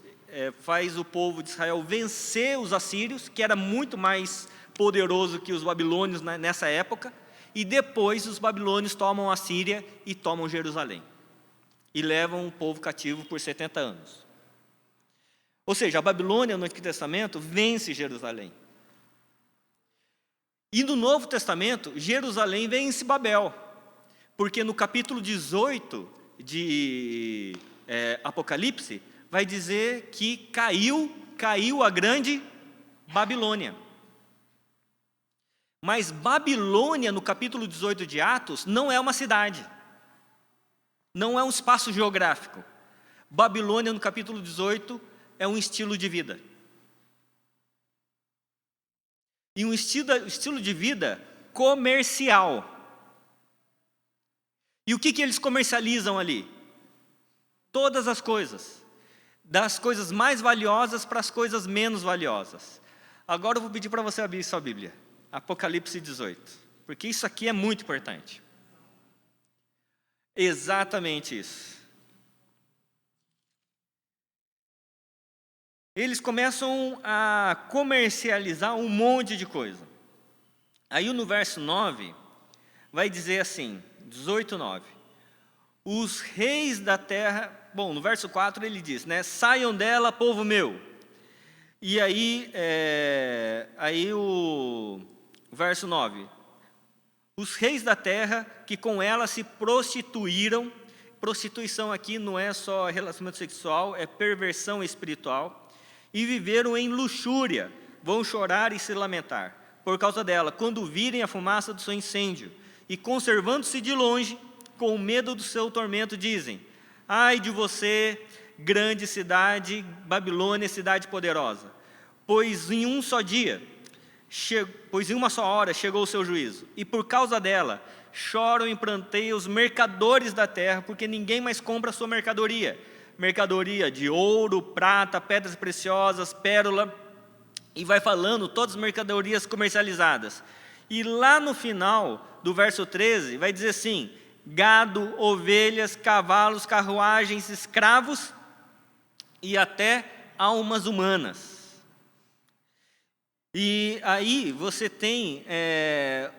faz o povo de Israel vencer os assírios, que era muito mais poderoso que os babilônios nessa época, e depois os babilônios tomam a Síria e tomam Jerusalém. E levam o povo cativo por 70 anos. Ou seja, a Babilônia no Antigo Testamento vence Jerusalém. E no Novo Testamento, Jerusalém vence Babel. Porque no capítulo 18 de Apocalipse, vai dizer que caiu a grande Babilônia. Mas Babilônia, no capítulo 18 de Atos, não é uma cidade. Não é um espaço geográfico. Babilônia, no capítulo 18, é um estilo de vida. E um estilo de vida comercial. E o que eles comercializam ali? Todas as coisas. Das coisas mais valiosas para as coisas menos valiosas. Agora eu vou pedir para você abrir sua Bíblia. Apocalipse 18. Porque isso aqui é muito importante. Exatamente isso. Eles começam a comercializar um monte de coisa. Aí no verso 9, vai dizer assim, 18:9. Os reis da terra... Bom, no verso 4 ele diz, né? Saiam dela, povo meu. E aí, o verso 9. Os reis da terra que com ela se prostituíram. Prostituição aqui não é só relacionamento sexual, é perversão espiritual. E viveram em luxúria, vão chorar e se lamentar por causa dela, quando virem a fumaça do seu incêndio. E conservando-se de longe, com medo do seu tormento, dizem: ai de você, grande cidade, Babilônia, cidade poderosa, pois em uma só hora chegou o seu juízo, e por causa dela choram e pranteiam os mercadores da terra, porque ninguém mais compra a sua mercadoria, mercadoria de ouro, prata, pedras preciosas, pérola, e vai falando todas as mercadorias comercializadas. E lá no final do verso 13, vai dizer assim: gado, ovelhas, cavalos, carruagens, escravos e até almas humanas. E aí você tem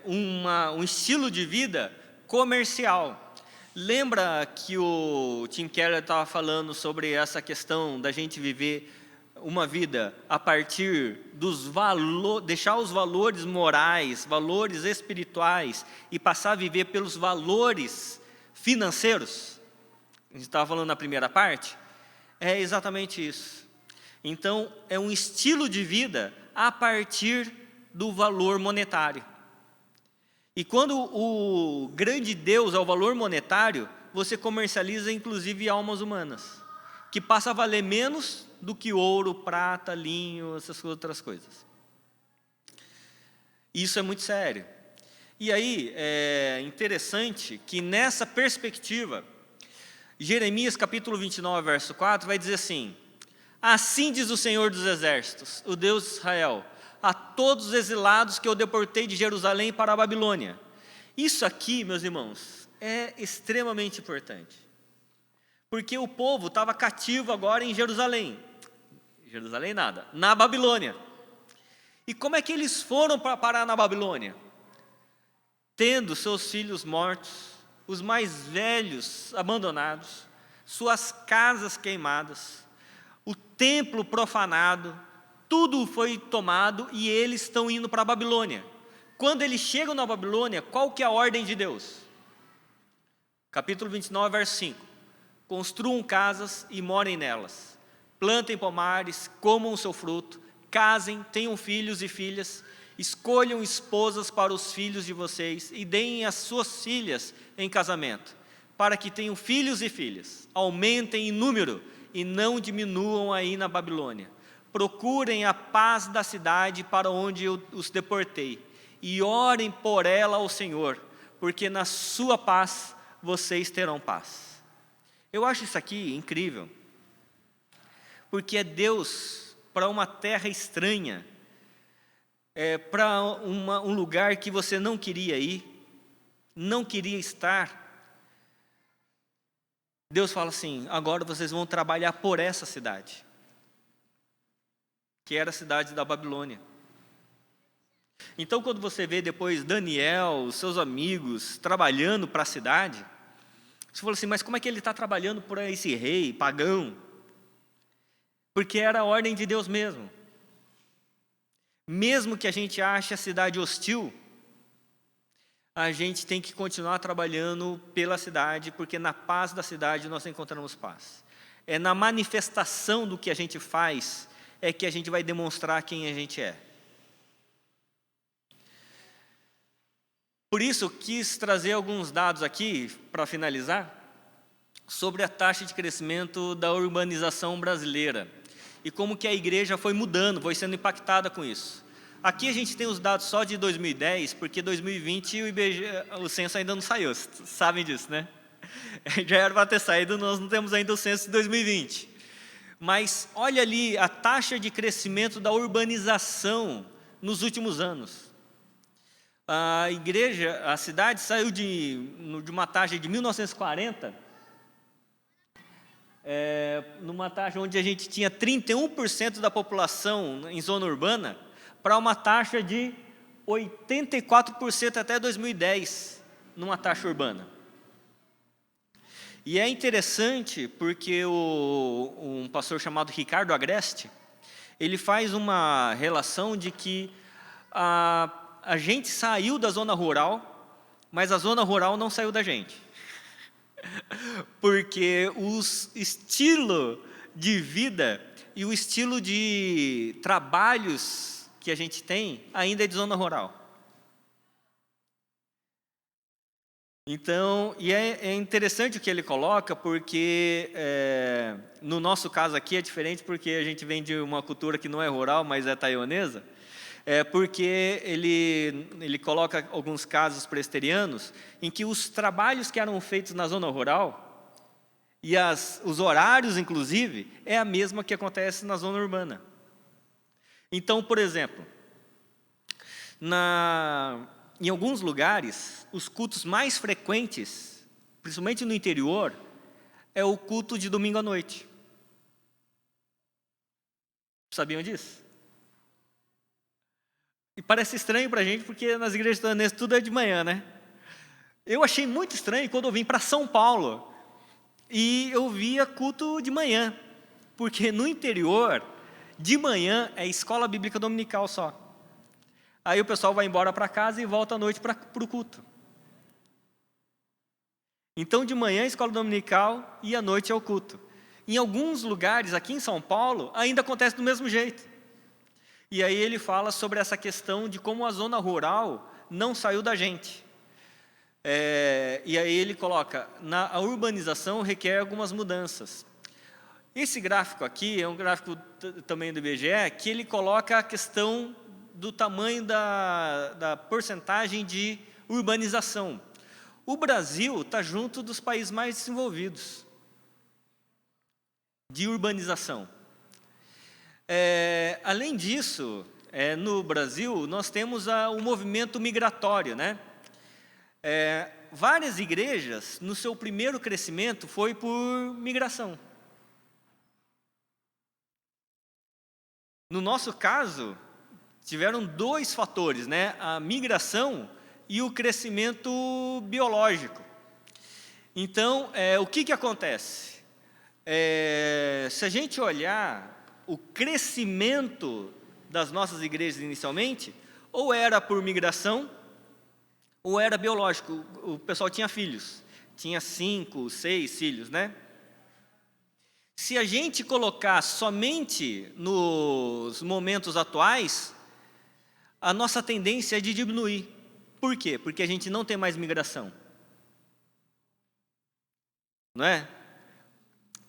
um estilo de vida comercial. Lembra que o Tim Keller estava falando sobre essa questão da gente viver uma vida a partir dos valores, deixar os valores morais, valores espirituais e passar a viver pelos valores financeiros? A gente estava falando na primeira parte. É exatamente isso. Então, é um estilo de vida a partir do valor monetário. E quando o grande Deus é o valor monetário, você comercializa inclusive almas humanas, que passa a valer menos do que ouro, prata, linho, essas outras coisas. Isso é muito sério. E aí, é interessante que nessa perspectiva, Jeremias capítulo 29, verso 4, vai dizer assim: assim diz o Senhor dos Exércitos, o Deus de Israel, a todos os exilados que eu deportei de Jerusalém para a Babilônia. Isso aqui, meus irmãos, é extremamente importante. Porque o povo estava cativo agora em Jerusalém. Jerusalém nada, na Babilônia. E como é que eles foram para parar na Babilônia? Tendo seus filhos mortos, os mais velhos abandonados, suas casas queimadas, o templo profanado, tudo foi tomado e eles estão indo para a Babilônia. Quando eles chegam na Babilônia, qual que é a ordem de Deus? Capítulo 29, verso 5. Construam casas e morem nelas. Plantem pomares, comam o seu fruto, casem, tenham filhos e filhas, escolham esposas para os filhos de vocês e deem as suas filhas em casamento, para que tenham filhos e filhas. Aumentem em número e não diminuam aí na Babilônia. Procurem a paz da cidade para onde eu os deportei e orem por ela ao Senhor, porque na sua paz vocês terão paz. Eu acho isso aqui incrível, porque é Deus para uma terra estranha, para um lugar que você não queria ir, não queria estar. Deus fala assim: agora vocês vão trabalhar por essa cidade, que era a cidade da Babilônia. Então, quando você vê depois Daniel, os seus amigos, trabalhando para a cidade, você fala assim: mas como é que ele está trabalhando por esse rei pagão? Porque era a ordem de Deus mesmo. Mesmo que a gente ache a cidade hostil, a gente tem que continuar trabalhando pela cidade, porque na paz da cidade nós encontramos paz. É na manifestação do que a gente faz é que a gente vai demonstrar quem a gente é. Por isso, quis trazer alguns dados aqui, para finalizar, sobre a taxa de crescimento da urbanização brasileira e como que a igreja foi mudando, foi sendo impactada com isso. Aqui a gente tem os dados só de 2010, porque 2020 o censo ainda não saiu, sabem disso, né? Já era para ter saído, nós não temos ainda o censo de 2020. Mas olha ali a taxa de crescimento da urbanização nos últimos anos. A igreja, a cidade saiu de uma taxa de 1940, numa taxa onde a gente tinha 31% da população em zona urbana, para uma taxa de 84% até 2010, numa taxa urbana. E é interessante porque um pastor chamado Ricardo Agreste, ele faz uma relação de que a gente saiu da zona rural, mas a zona rural não saiu da gente. Porque o estilo de vida e o estilo de trabalhos que a gente tem ainda é de zona rural. Então, e é interessante o que ele coloca, porque no nosso caso aqui é diferente, porque a gente vem de uma cultura que não é rural, mas é taiwanesa, porque ele coloca alguns casos presbiterianos em que os trabalhos que eram feitos na zona rural, e os horários, inclusive, é a mesma que acontece na zona urbana. Então, por exemplo, em alguns lugares, os cultos mais frequentes, principalmente no interior, é o culto de domingo à noite. Sabiam disso? E parece estranho para a gente, porque nas igrejas taiwanesas tudo é de manhã, né? Eu achei muito estranho quando eu vim para São Paulo e eu via culto de manhã, porque no interior, de manhã, é escola bíblica dominical só. Aí o pessoal vai embora para casa e volta à noite para o culto. Então, de manhã é escola dominical e à noite é o culto. Em alguns lugares, aqui em São Paulo, ainda acontece do mesmo jeito. E aí ele fala sobre essa questão de como a zona rural não saiu da gente. E aí ele coloca, a urbanização requer algumas mudanças. Esse gráfico aqui é um gráfico também do IBGE, que ele coloca a questão do tamanho da porcentagem de urbanização. O Brasil está junto dos países mais desenvolvidos de urbanização. Além disso, no Brasil, nós temos o movimento migratório, né? Várias igrejas, no seu primeiro crescimento, foi por migração. No nosso caso, tiveram dois fatores, né? A migração e o crescimento biológico. Então, o que acontece? Se a gente olhar o crescimento das nossas igrejas inicialmente, ou era por migração, ou era biológico. O pessoal tinha filhos, tinha 5, 6 filhos, né? Se a gente colocar somente nos momentos atuais, a nossa tendência é de diminuir. Por quê? Porque a gente não tem mais migração. Não é?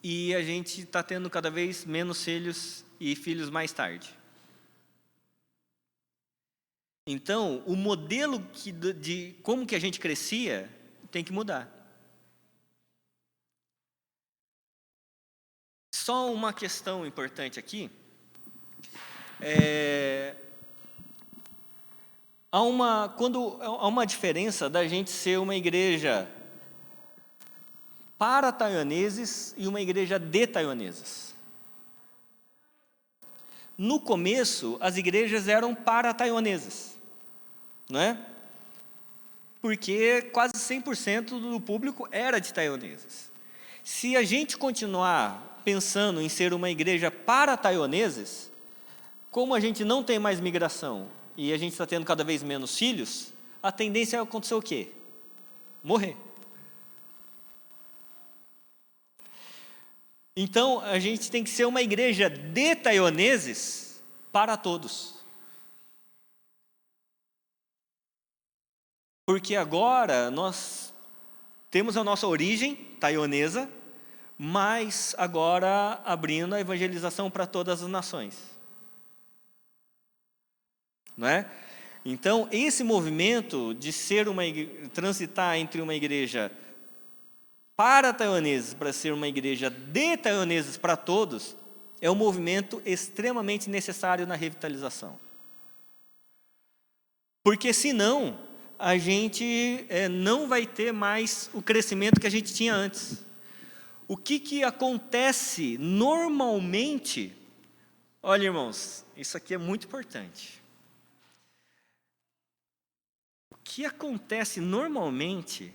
E a gente está tendo cada vez menos filhos e filhos mais tarde. Então, o modelo de como que a gente crescia tem que mudar. Só uma questão importante aqui. Há uma diferença da gente ser uma igreja para taiwaneses e uma igreja de taiwaneses. No começo, as igrejas eram para taiwaneses, não é? Porque quase 100% do público era de taiwaneses. Se a gente continuar pensando em ser uma igreja para taiwaneses, como a gente não tem mais migração e a gente está tendo cada vez menos filhos, a tendência é acontecer o quê? Morrer. Então, a gente tem que ser uma igreja de taiwaneses para todos. Porque agora nós temos a nossa origem taiwanesa, mas agora abrindo a evangelização para todas as nações. Não é? Então, esse movimento de ser transitar entre uma igreja para taiwaneses para ser uma igreja de taiwaneses para todos, é um movimento extremamente necessário na revitalização. Porque senão, a gente não vai ter mais o crescimento que a gente tinha antes. O que acontece normalmente? Olha, irmãos, isso aqui é muito importante. que acontece normalmente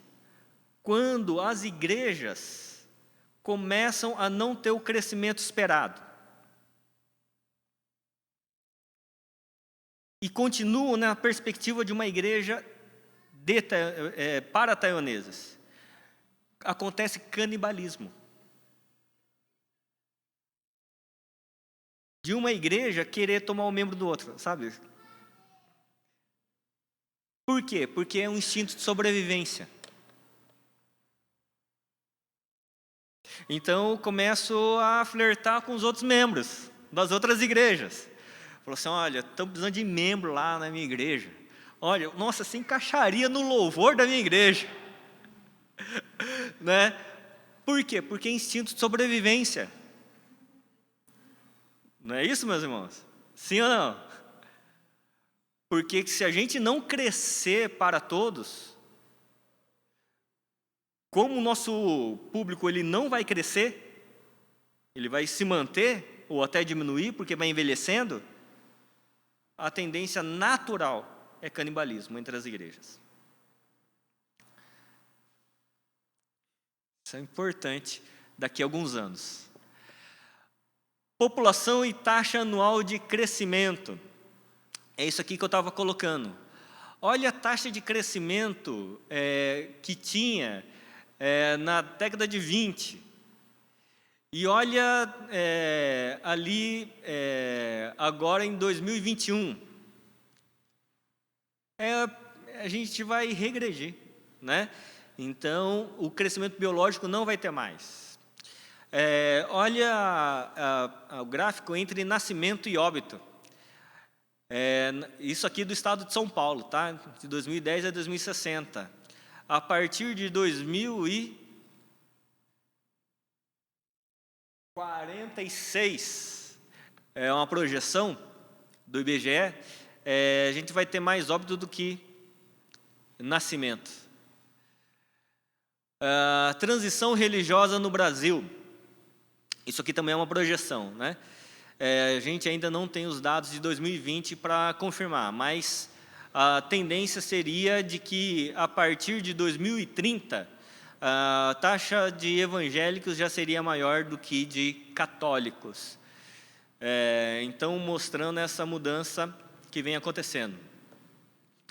quando as igrejas começam a não ter o crescimento esperado e continuam na perspectiva de uma igreja para taiwaneses. Acontece canibalismo. De uma igreja querer tomar o membro do outro, sabe? Por quê? Porque é um instinto de sobrevivência. Então, eu começo a flertar com os outros membros das outras igrejas. Falou assim, olha, estamos precisando de membro lá na minha igreja. Olha, nossa, se encaixaria no louvor da minha igreja. Né? Por quê? Porque é instinto de sobrevivência. Não é isso, meus irmãos? Sim ou não? Porque se a gente não crescer para todos, como o nosso público ele não vai crescer, ele vai se manter ou até diminuir porque vai envelhecendo, a tendência natural é canibalismo entre as igrejas. Isso é importante daqui a alguns anos. População e taxa anual de crescimento. É isso aqui que eu estava colocando. Olha a taxa de crescimento que tinha na década de 20. E olha ali agora em 2021. A gente vai regredir, né? Então, o crescimento biológico não vai ter mais. Olha o gráfico entre nascimento e óbito. Isso aqui do estado de São Paulo, tá? De 2010 a 2060. A partir de 2046, é uma projeção do IBGE, a gente vai ter mais óbito do que nascimento. Transição religiosa no Brasil. Isso aqui também é uma projeção, né? A gente ainda não tem os dados de 2020 para confirmar, mas a tendência seria de que, a partir de 2030, a taxa de evangélicos já seria maior do que de católicos. Então, mostrando essa mudança que vem acontecendo.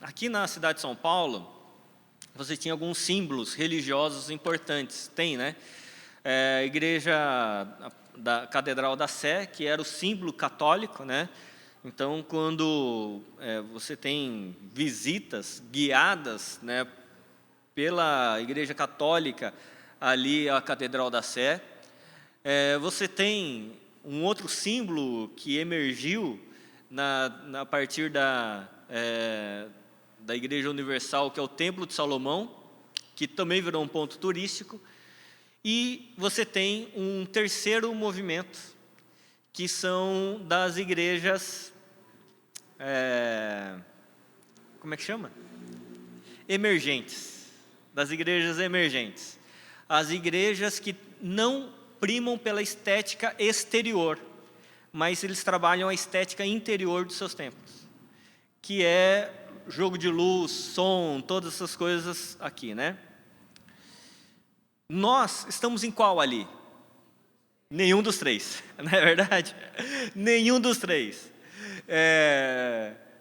Aqui na cidade de São Paulo, você tinha alguns símbolos religiosos importantes. Tem, né? A igreja da Catedral da Sé, que era o símbolo católico, né? Então, quando você tem visitas guiadas, né, pela Igreja Católica ali à Catedral da Sé, você tem um outro símbolo que emergiu a partir da Igreja Universal, que é o Templo de Salomão, que também virou um ponto turístico. E você tem um terceiro movimento, que são das igrejas, como é que chama? Emergentes, das igrejas emergentes. As igrejas que não primam pela estética exterior, mas eles trabalham a estética interior dos seus templos, que é jogo de luz, som, todas essas coisas aqui, né? Nós estamos em qual ali? Nenhum dos três, não é verdade? Nenhum dos três.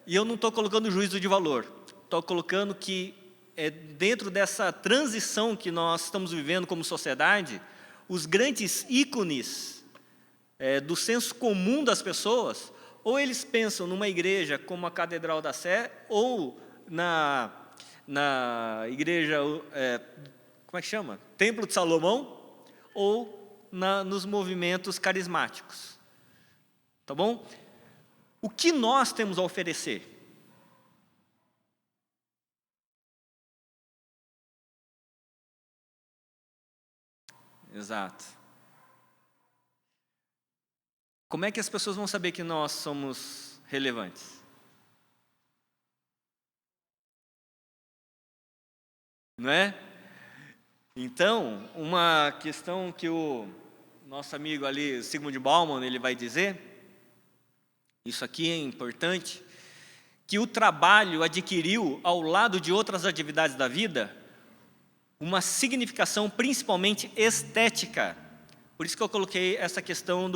E eu não estou colocando juízo de valor, estou colocando que dentro dessa transição que nós estamos vivendo como sociedade, os grandes ícones do senso comum das pessoas, ou eles pensam numa igreja como a Catedral da Sé, ou na igreja, como é que chama? Templo de Salomão, ou nos movimentos carismáticos. Tá bom? O que nós temos a oferecer? Exato. Como é que as pessoas vão saber que nós somos relevantes? Não é? Então, uma questão que o nosso amigo ali, Zygmunt Bauman, ele vai dizer, isso aqui é importante, que o trabalho adquiriu, ao lado de outras atividades da vida, uma significação principalmente estética. Por isso que eu coloquei essa questão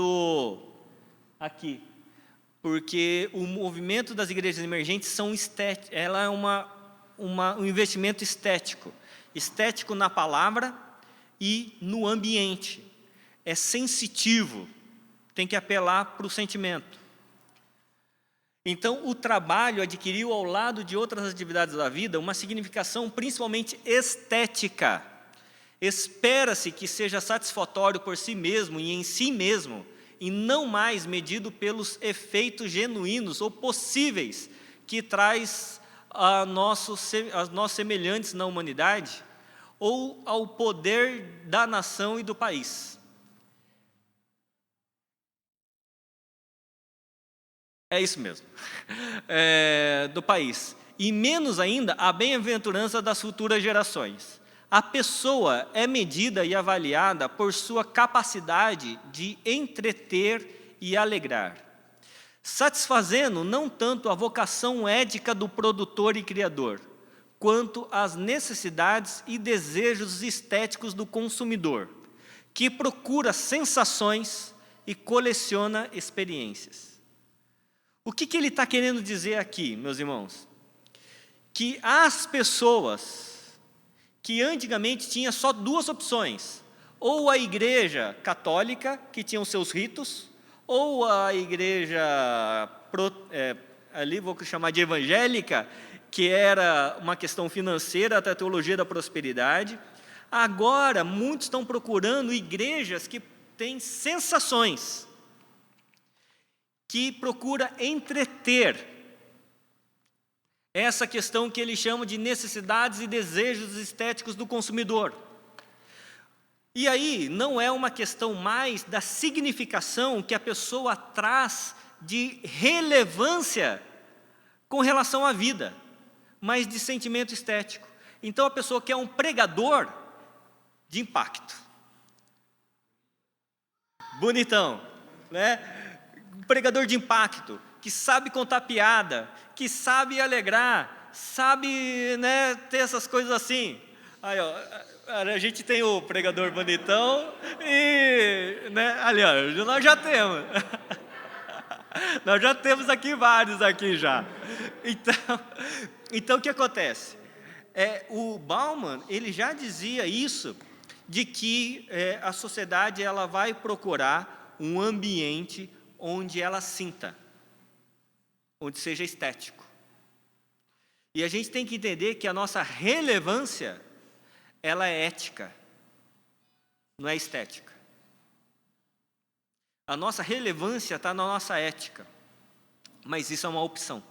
aqui. Porque o movimento das igrejas emergentes ela é um investimento estético. Estético na palavra e no ambiente. É sensitivo, tem que apelar para o sentimento. Então, o trabalho adquiriu, ao lado de outras atividades da vida, uma significação principalmente estética. Espera-se que seja satisfatório por si mesmo e em si mesmo, e não mais medido pelos efeitos genuínos ou possíveis que traz a nossos semelhantes na humanidade, ou ao poder da nação e do país. É isso mesmo, do país. E menos ainda a bem-aventurança das futuras gerações. A pessoa é medida e avaliada por sua capacidade de entreter e alegrar, satisfazendo não tanto a vocação ética do produtor e criador, quanto as necessidades e desejos estéticos do consumidor, que procura sensações e coleciona experiências. O que ele está querendo dizer aqui, meus irmãos? Que as pessoas que antigamente tinham só duas opções, ou a igreja católica, que tinha os seus ritos, ou a igreja, ali vou chamar de evangélica, que era uma questão financeira, da teologia da prosperidade. Agora, muitos estão procurando igrejas que têm sensações, que procura entreter essa questão que ele chama de necessidades e desejos estéticos do consumidor. E aí não é uma questão mais da significação que a pessoa traz de relevância com relação à vida, mas de sentimento estético. Então a pessoa quer um pregador de impacto. Bonitão, né? Um pregador de impacto, que sabe contar piada, que sabe alegrar, sabe, né, ter essas coisas assim. Aí, ó, a gente tem o pregador bonitão e, né, ali, ó, nós já temos. Nós já temos aqui vários aqui já. Então o que acontece? O Bauman, ele já dizia isso, de que a sociedade ela vai procurar um ambiente onde ela sinta, onde seja estético. E a gente tem que entender que a nossa relevância, ela é ética, não é estética. A nossa relevância está na nossa ética, mas isso é uma opção.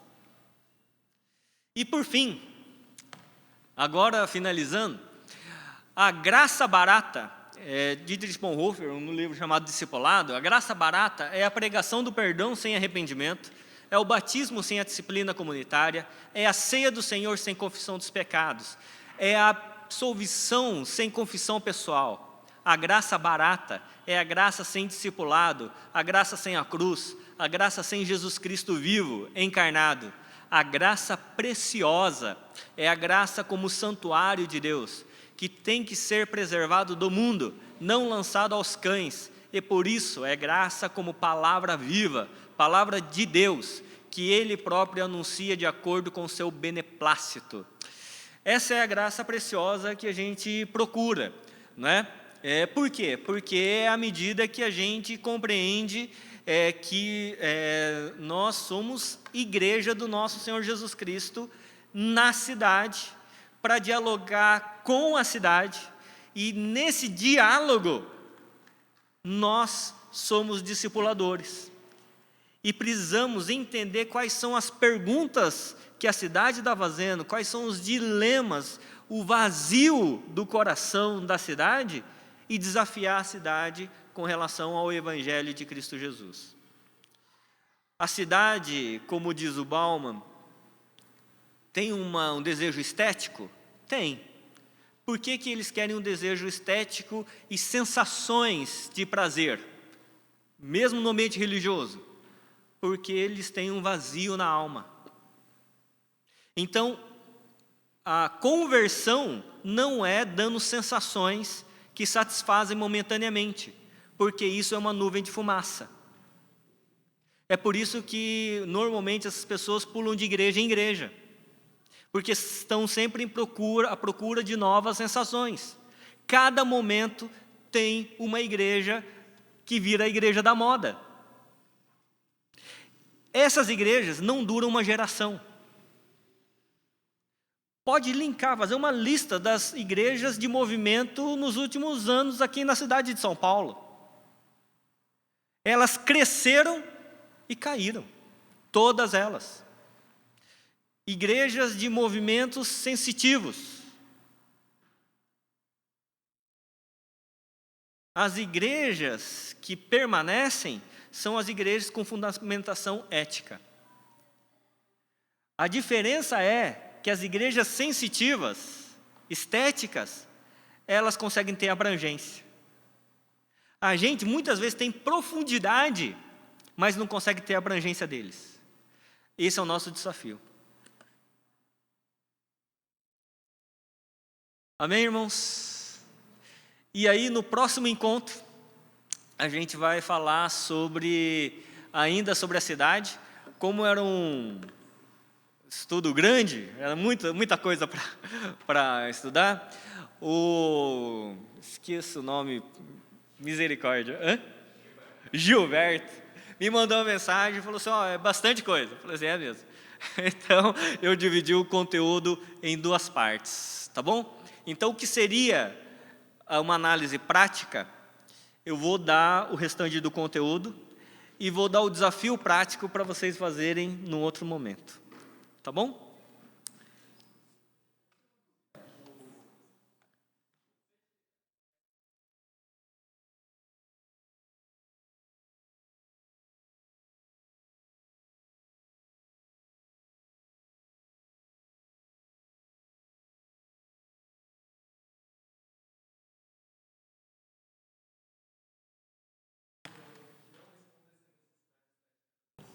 E por fim, agora finalizando, a graça barata, Dietrich Bonhoeffer, no livro chamado Discipulado, a graça barata é a pregação do perdão sem arrependimento, é o batismo sem a disciplina comunitária, é a ceia do Senhor sem confissão dos pecados, é a absolvição sem confissão pessoal. A graça barata é a graça sem discipulado, a graça sem a cruz, a graça sem Jesus Cristo vivo, encarnado. A graça preciosa é a graça como santuário de Deus, que tem que ser preservado do mundo, não lançado aos cães, e por isso é graça como palavra viva, palavra de Deus, que Ele próprio anuncia de acordo com o seu beneplácito. Essa é a graça preciosa que a gente procura, não é? Por quê? Porque é à medida que a gente compreende que nós somos igreja do nosso Senhor Jesus Cristo na cidade, para dialogar com a cidade, e nesse diálogo nós somos discipuladores. E precisamos entender quais são as perguntas que a cidade está fazendo, quais são os dilemas, o vazio do coração da cidade, e desafiar a cidade com relação ao Evangelho de Cristo Jesus. A cidade, como diz o Bauman, tem um desejo estético? Tem. Por que eles querem um desejo estético e sensações de prazer, mesmo no ambiente religioso? Porque eles têm um vazio na alma. Então, a conversão não é dando sensações que satisfazem momentaneamente, porque isso é uma nuvem de fumaça. É por isso que, normalmente, essas pessoas pulam de igreja em igreja, porque estão sempre à procura de novas sensações. Cada momento tem uma igreja que vira a igreja da moda. Essas igrejas não duram uma geração. Pode linkar, fazer uma lista das igrejas de movimento nos últimos anos aqui na cidade de São Paulo. Elas cresceram e caíram, todas elas. Igrejas de movimentos sensitivos. As igrejas que permanecem são as igrejas com fundamentação ética. A diferença é que as igrejas sensitivas, estéticas, elas conseguem ter abrangência. A gente muitas vezes tem profundidade, mas não consegue ter a abrangência deles. Esse é o nosso desafio. Amém, irmãos? E aí, no próximo encontro, a gente vai falar ainda sobre a cidade, como era um estudo grande, era muita coisa para estudar. Esqueço o nome, misericórdia. Gilberto me mandou uma mensagem e falou assim, é bastante coisa. Eu falei assim, é mesmo. Então, eu dividi o conteúdo em 2 partes, tá bom? Então, o que seria uma análise prática, eu vou dar o restante do conteúdo e vou dar o desafio prático para vocês fazerem num outro momento. Tá bom?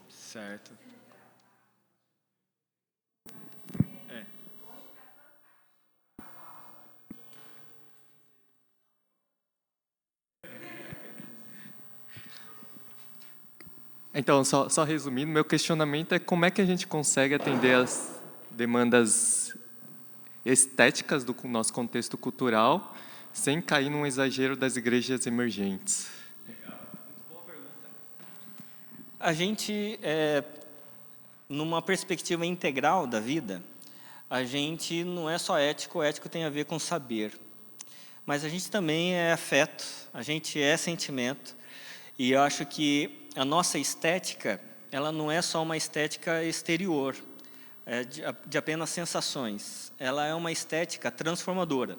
Certo. Então, só resumindo, meu questionamento é como é que a gente consegue atender as demandas estéticas do nosso contexto cultural sem cair num exagero das igrejas emergentes. A gente, numa perspectiva integral da vida, a gente não é só ético tem a ver com saber. Mas a gente também é afeto, a gente é sentimento. E eu acho que a nossa estética, ela não é só uma estética exterior, de apenas sensações. Ela é uma estética transformadora.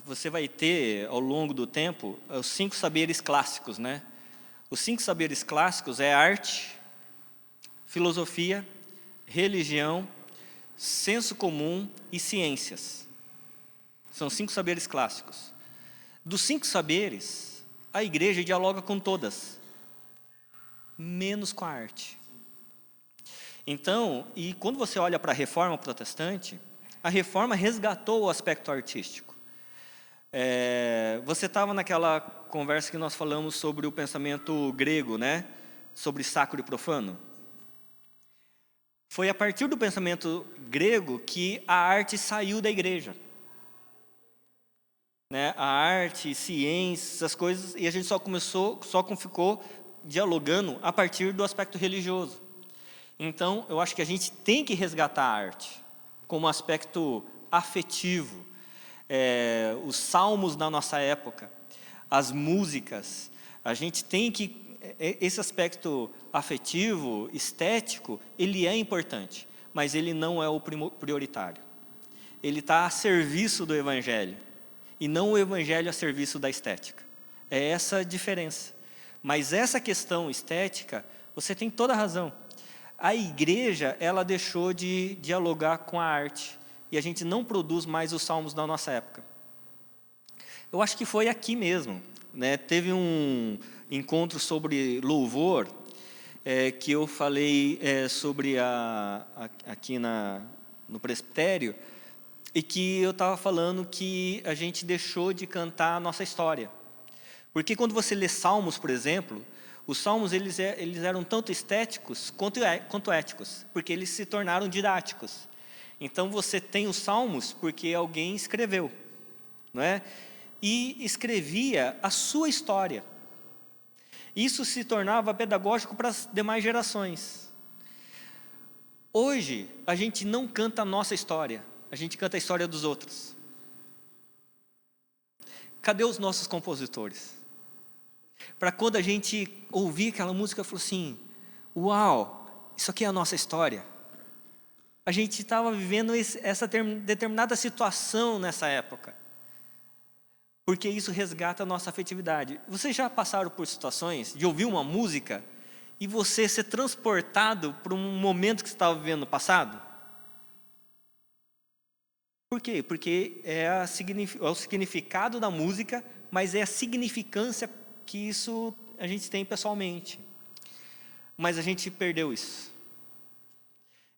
Você vai ter, ao longo do tempo, os 5 saberes clássicos, né? Os 5 saberes clássicos é arte, filosofia, religião, senso comum e ciências. São 5 saberes clássicos. Dos 5 saberes, a igreja dialoga com todas, menos com a arte. Então, e quando você olha para a reforma protestante, a reforma resgatou o aspecto artístico. Você estava naquela conversa que nós falamos sobre o pensamento grego, né? Sobre sacro e profano. Foi a partir do pensamento grego que a arte saiu da igreja. Né? A arte, ciência, essas coisas, e a gente só ficou dialogando a partir do aspecto religioso. Então, eu acho que a gente tem que resgatar a arte como aspecto afetivo. Os salmos da nossa época, as músicas, a gente tem que... Esse aspecto afetivo, estético, ele é importante, mas ele não é o prioritário. Ele está a serviço do Evangelho, e não o Evangelho a serviço da estética. É essa a diferença. Mas essa questão estética, você tem toda a razão. A igreja, ela deixou de dialogar com a arte, e a gente não produz mais os salmos da nossa época. Eu acho que foi aqui mesmo, né? Teve um encontro sobre louvor, que eu falei sobre aqui no presbitério, e que eu estava falando que a gente deixou de cantar a nossa história. Porque quando você lê Salmos, por exemplo, os Salmos eles eram tanto estéticos quanto éticos, porque eles se tornaram didáticos. Então você tem os Salmos porque alguém escreveu, não é? E escrevia a sua história. Isso se tornava pedagógico para as demais gerações. Hoje, a gente não canta a nossa história, a gente canta a história dos outros. Cadê os nossos compositores? Para quando a gente ouvir aquela música, falar assim, uau, isso aqui é a nossa história. A gente estava vivendo essa determinada situação nessa época. Porque isso resgata a nossa afetividade. Vocês já passaram por situações de ouvir uma música e você ser transportado para um momento que você estava vivendo no passado? Por quê? Porque é o significado da música, mas é a significância que isso a gente tem pessoalmente. Mas a gente perdeu isso.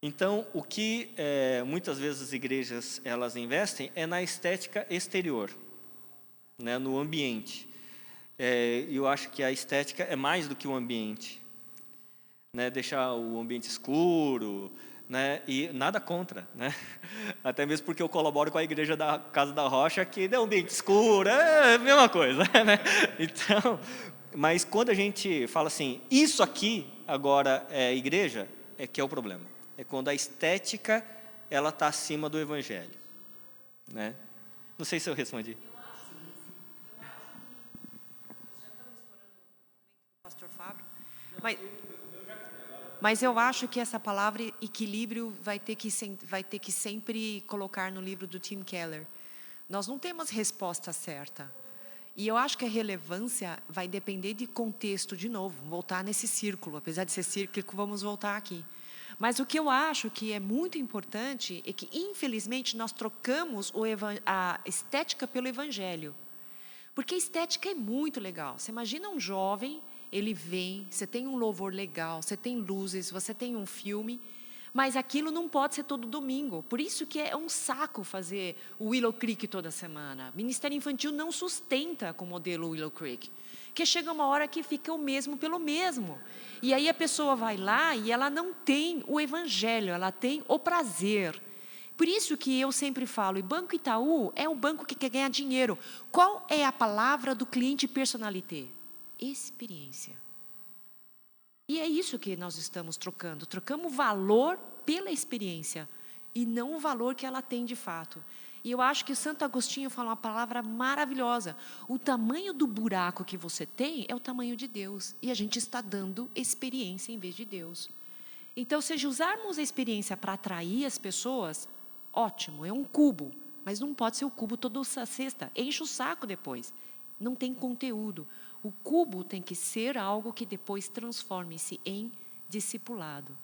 Então, o que muitas vezes as igrejas elas investem é na estética exterior, né, no ambiente. Eu acho que a estética é mais do que o ambiente. Né, deixar o ambiente escuro, né, e nada contra, né? Até mesmo porque eu colaboro com a igreja da Casa da Rocha, que é um ambiente escuro, é a mesma coisa, né? Então, mas quando a gente fala assim, isso aqui agora é igreja, é que é o problema. É quando a estética ela está acima do evangelho, né? Não sei se eu respondi. Pastor Fábio, mas eu acho que essa palavra equilíbrio vai ter que sempre colocar no livro do Tim Keller. Nós não temos resposta certa. E eu acho que a relevância vai depender de contexto, de novo, voltar nesse círculo. Apesar de ser cíclico, vamos voltar aqui. Mas o que eu acho que é muito importante é que, infelizmente, nós trocamos a estética pelo evangelho. Porque a estética é muito legal. Você imagina um jovem, ele vem, você tem um louvor legal, você tem luzes, você tem um filme, mas aquilo não pode ser todo domingo. Por isso que é um saco fazer o Willow Creek toda semana. Ministério Infantil não sustenta com o modelo Willow Creek. Porque chega uma hora que fica o mesmo pelo mesmo. E aí a pessoa vai lá e ela não tem o evangelho, ela tem o prazer. Por isso que eu sempre falo, e Banco Itaú é um banco que quer ganhar dinheiro. Qual é a palavra do cliente personalité? Experiência. E é isso que nós estamos trocando. Trocamos valor pela experiência e não o valor que ela tem de fato. E eu acho que o Santo Agostinho fala uma palavra maravilhosa. O tamanho do buraco que você tem é o tamanho de Deus. E a gente está dando experiência em vez de Deus. Então, se usarmos a experiência para atrair as pessoas, ótimo, é um cubo. Mas não pode ser o cubo toda sexta. Enche o saco depois. Não tem conteúdo. O cubo tem que ser algo que depois transforme-se em discipulado,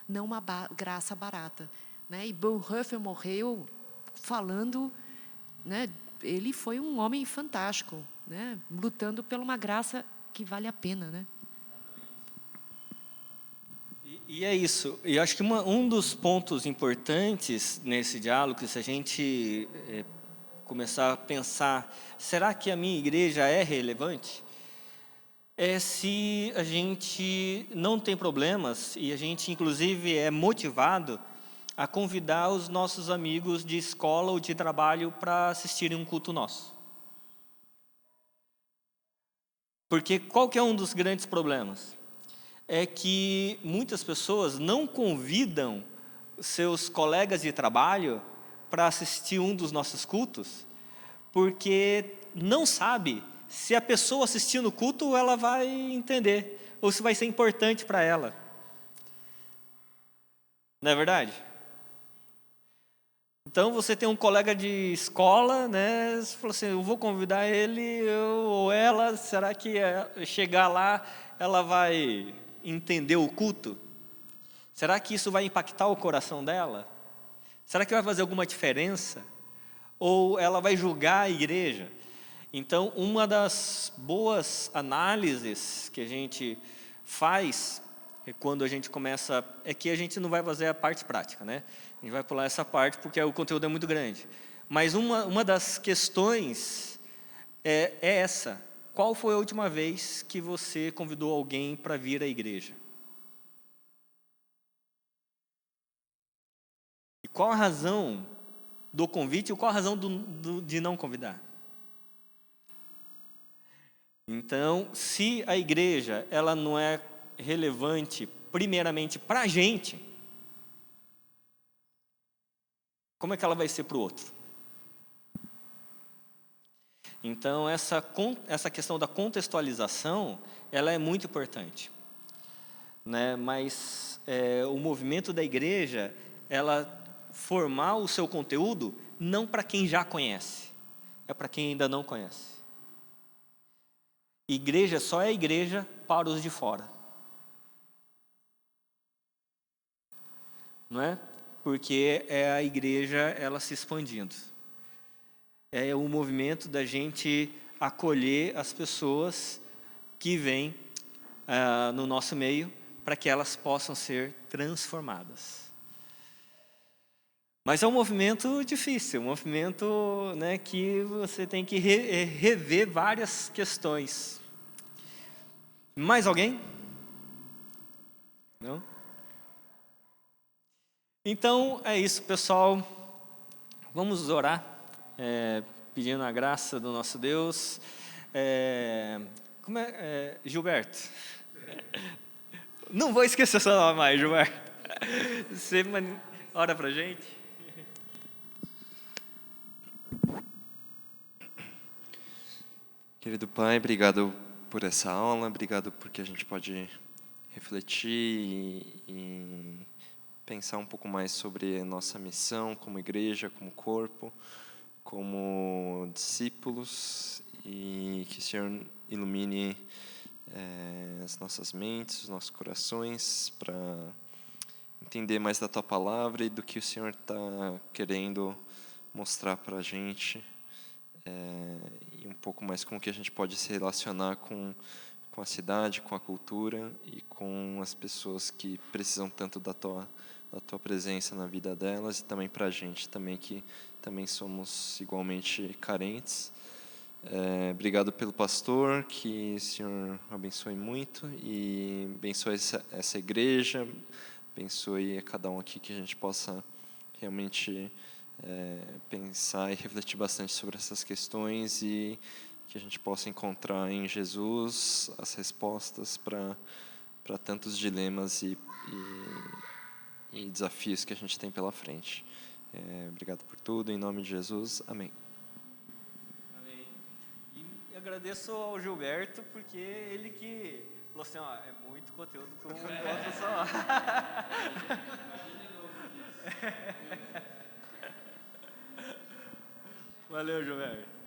não uma graça barata. Né? E Bonhoeffer morreu falando, né? Ele foi um homem fantástico, né? Lutando por uma graça que vale a pena. Né? E é isso. E acho que um dos pontos importantes nesse diálogo, se a gente começar a pensar, será que a minha igreja é relevante? É se a gente não tem problemas e a gente, inclusive, é motivado a convidar os nossos amigos de escola ou de trabalho para assistirem um culto nosso. Porque qual que é um dos grandes problemas? É que muitas pessoas não convidam seus colegas de trabalho para assistir um dos nossos cultos, porque não sabe se a pessoa assistindo o culto, ela vai entender, ou se vai ser importante para ela. Não é verdade? Então, você tem um colega de escola, né? Você falou assim, eu vou convidar ele ou ela, será que chegar lá, ela vai entender o culto? Será que isso vai impactar o coração dela? Será que vai fazer alguma diferença? Ou ela vai julgar a igreja? Então, uma das boas análises que a gente faz é quando a gente começa... É que a gente não vai fazer a parte prática, né? A gente vai pular essa parte porque o conteúdo é muito grande. Mas uma das questões é essa. Qual foi a última vez que você convidou alguém para vir à igreja? E qual a razão do convite e qual a razão de não convidar? Então, se a igreja ela não é relevante primeiramente para a gente, como é que ela vai ser para o outro? Então, essa questão da contextualização, ela é muito importante, né? Mas o movimento da igreja, ela formar o seu conteúdo não para quem já conhece, é para quem ainda não conhece. Igreja só é igreja para os de fora. Não é? Porque é a igreja ela se expandindo. É o movimento da gente acolher as pessoas que vêm no nosso meio para que elas possam ser transformadas. Mas é um movimento difícil, um movimento, né, que você tem que rever várias questões. Mais alguém? Não? Então, é isso, pessoal. Vamos orar, pedindo a graça do nosso Deus. Gilberto? Não vou esquecer seu nome mais, Gilberto. Você ora pra gente. Querido Pai, obrigado por essa aula, obrigado porque a gente pode refletir e pensar um pouco mais sobre a nossa missão como igreja, como corpo, como discípulos, e que o Senhor ilumine as nossas mentes, os nossos corações, para entender mais da Tua Palavra e do que o Senhor está querendo mostrar para a gente, e um pouco mais com o que a gente pode se relacionar com a cidade, com a cultura e com as pessoas que precisam tanto da tua presença na vida delas, e também para a gente, também que também somos igualmente carentes. Obrigado pelo pastor, que o Senhor abençoe muito e abençoe essa igreja, abençoe a cada um aqui, que a gente possa realmente pensar e refletir bastante sobre essas questões e que a gente possa encontrar em Jesus as respostas para tantos dilemas e desafios que a gente tem pela frente. Obrigado por tudo, em nome de Jesus, amém. Amém. E agradeço ao Gilberto, porque ele que falou assim, ó, é muito conteúdo para um encontro só. Valeu, Gilberto.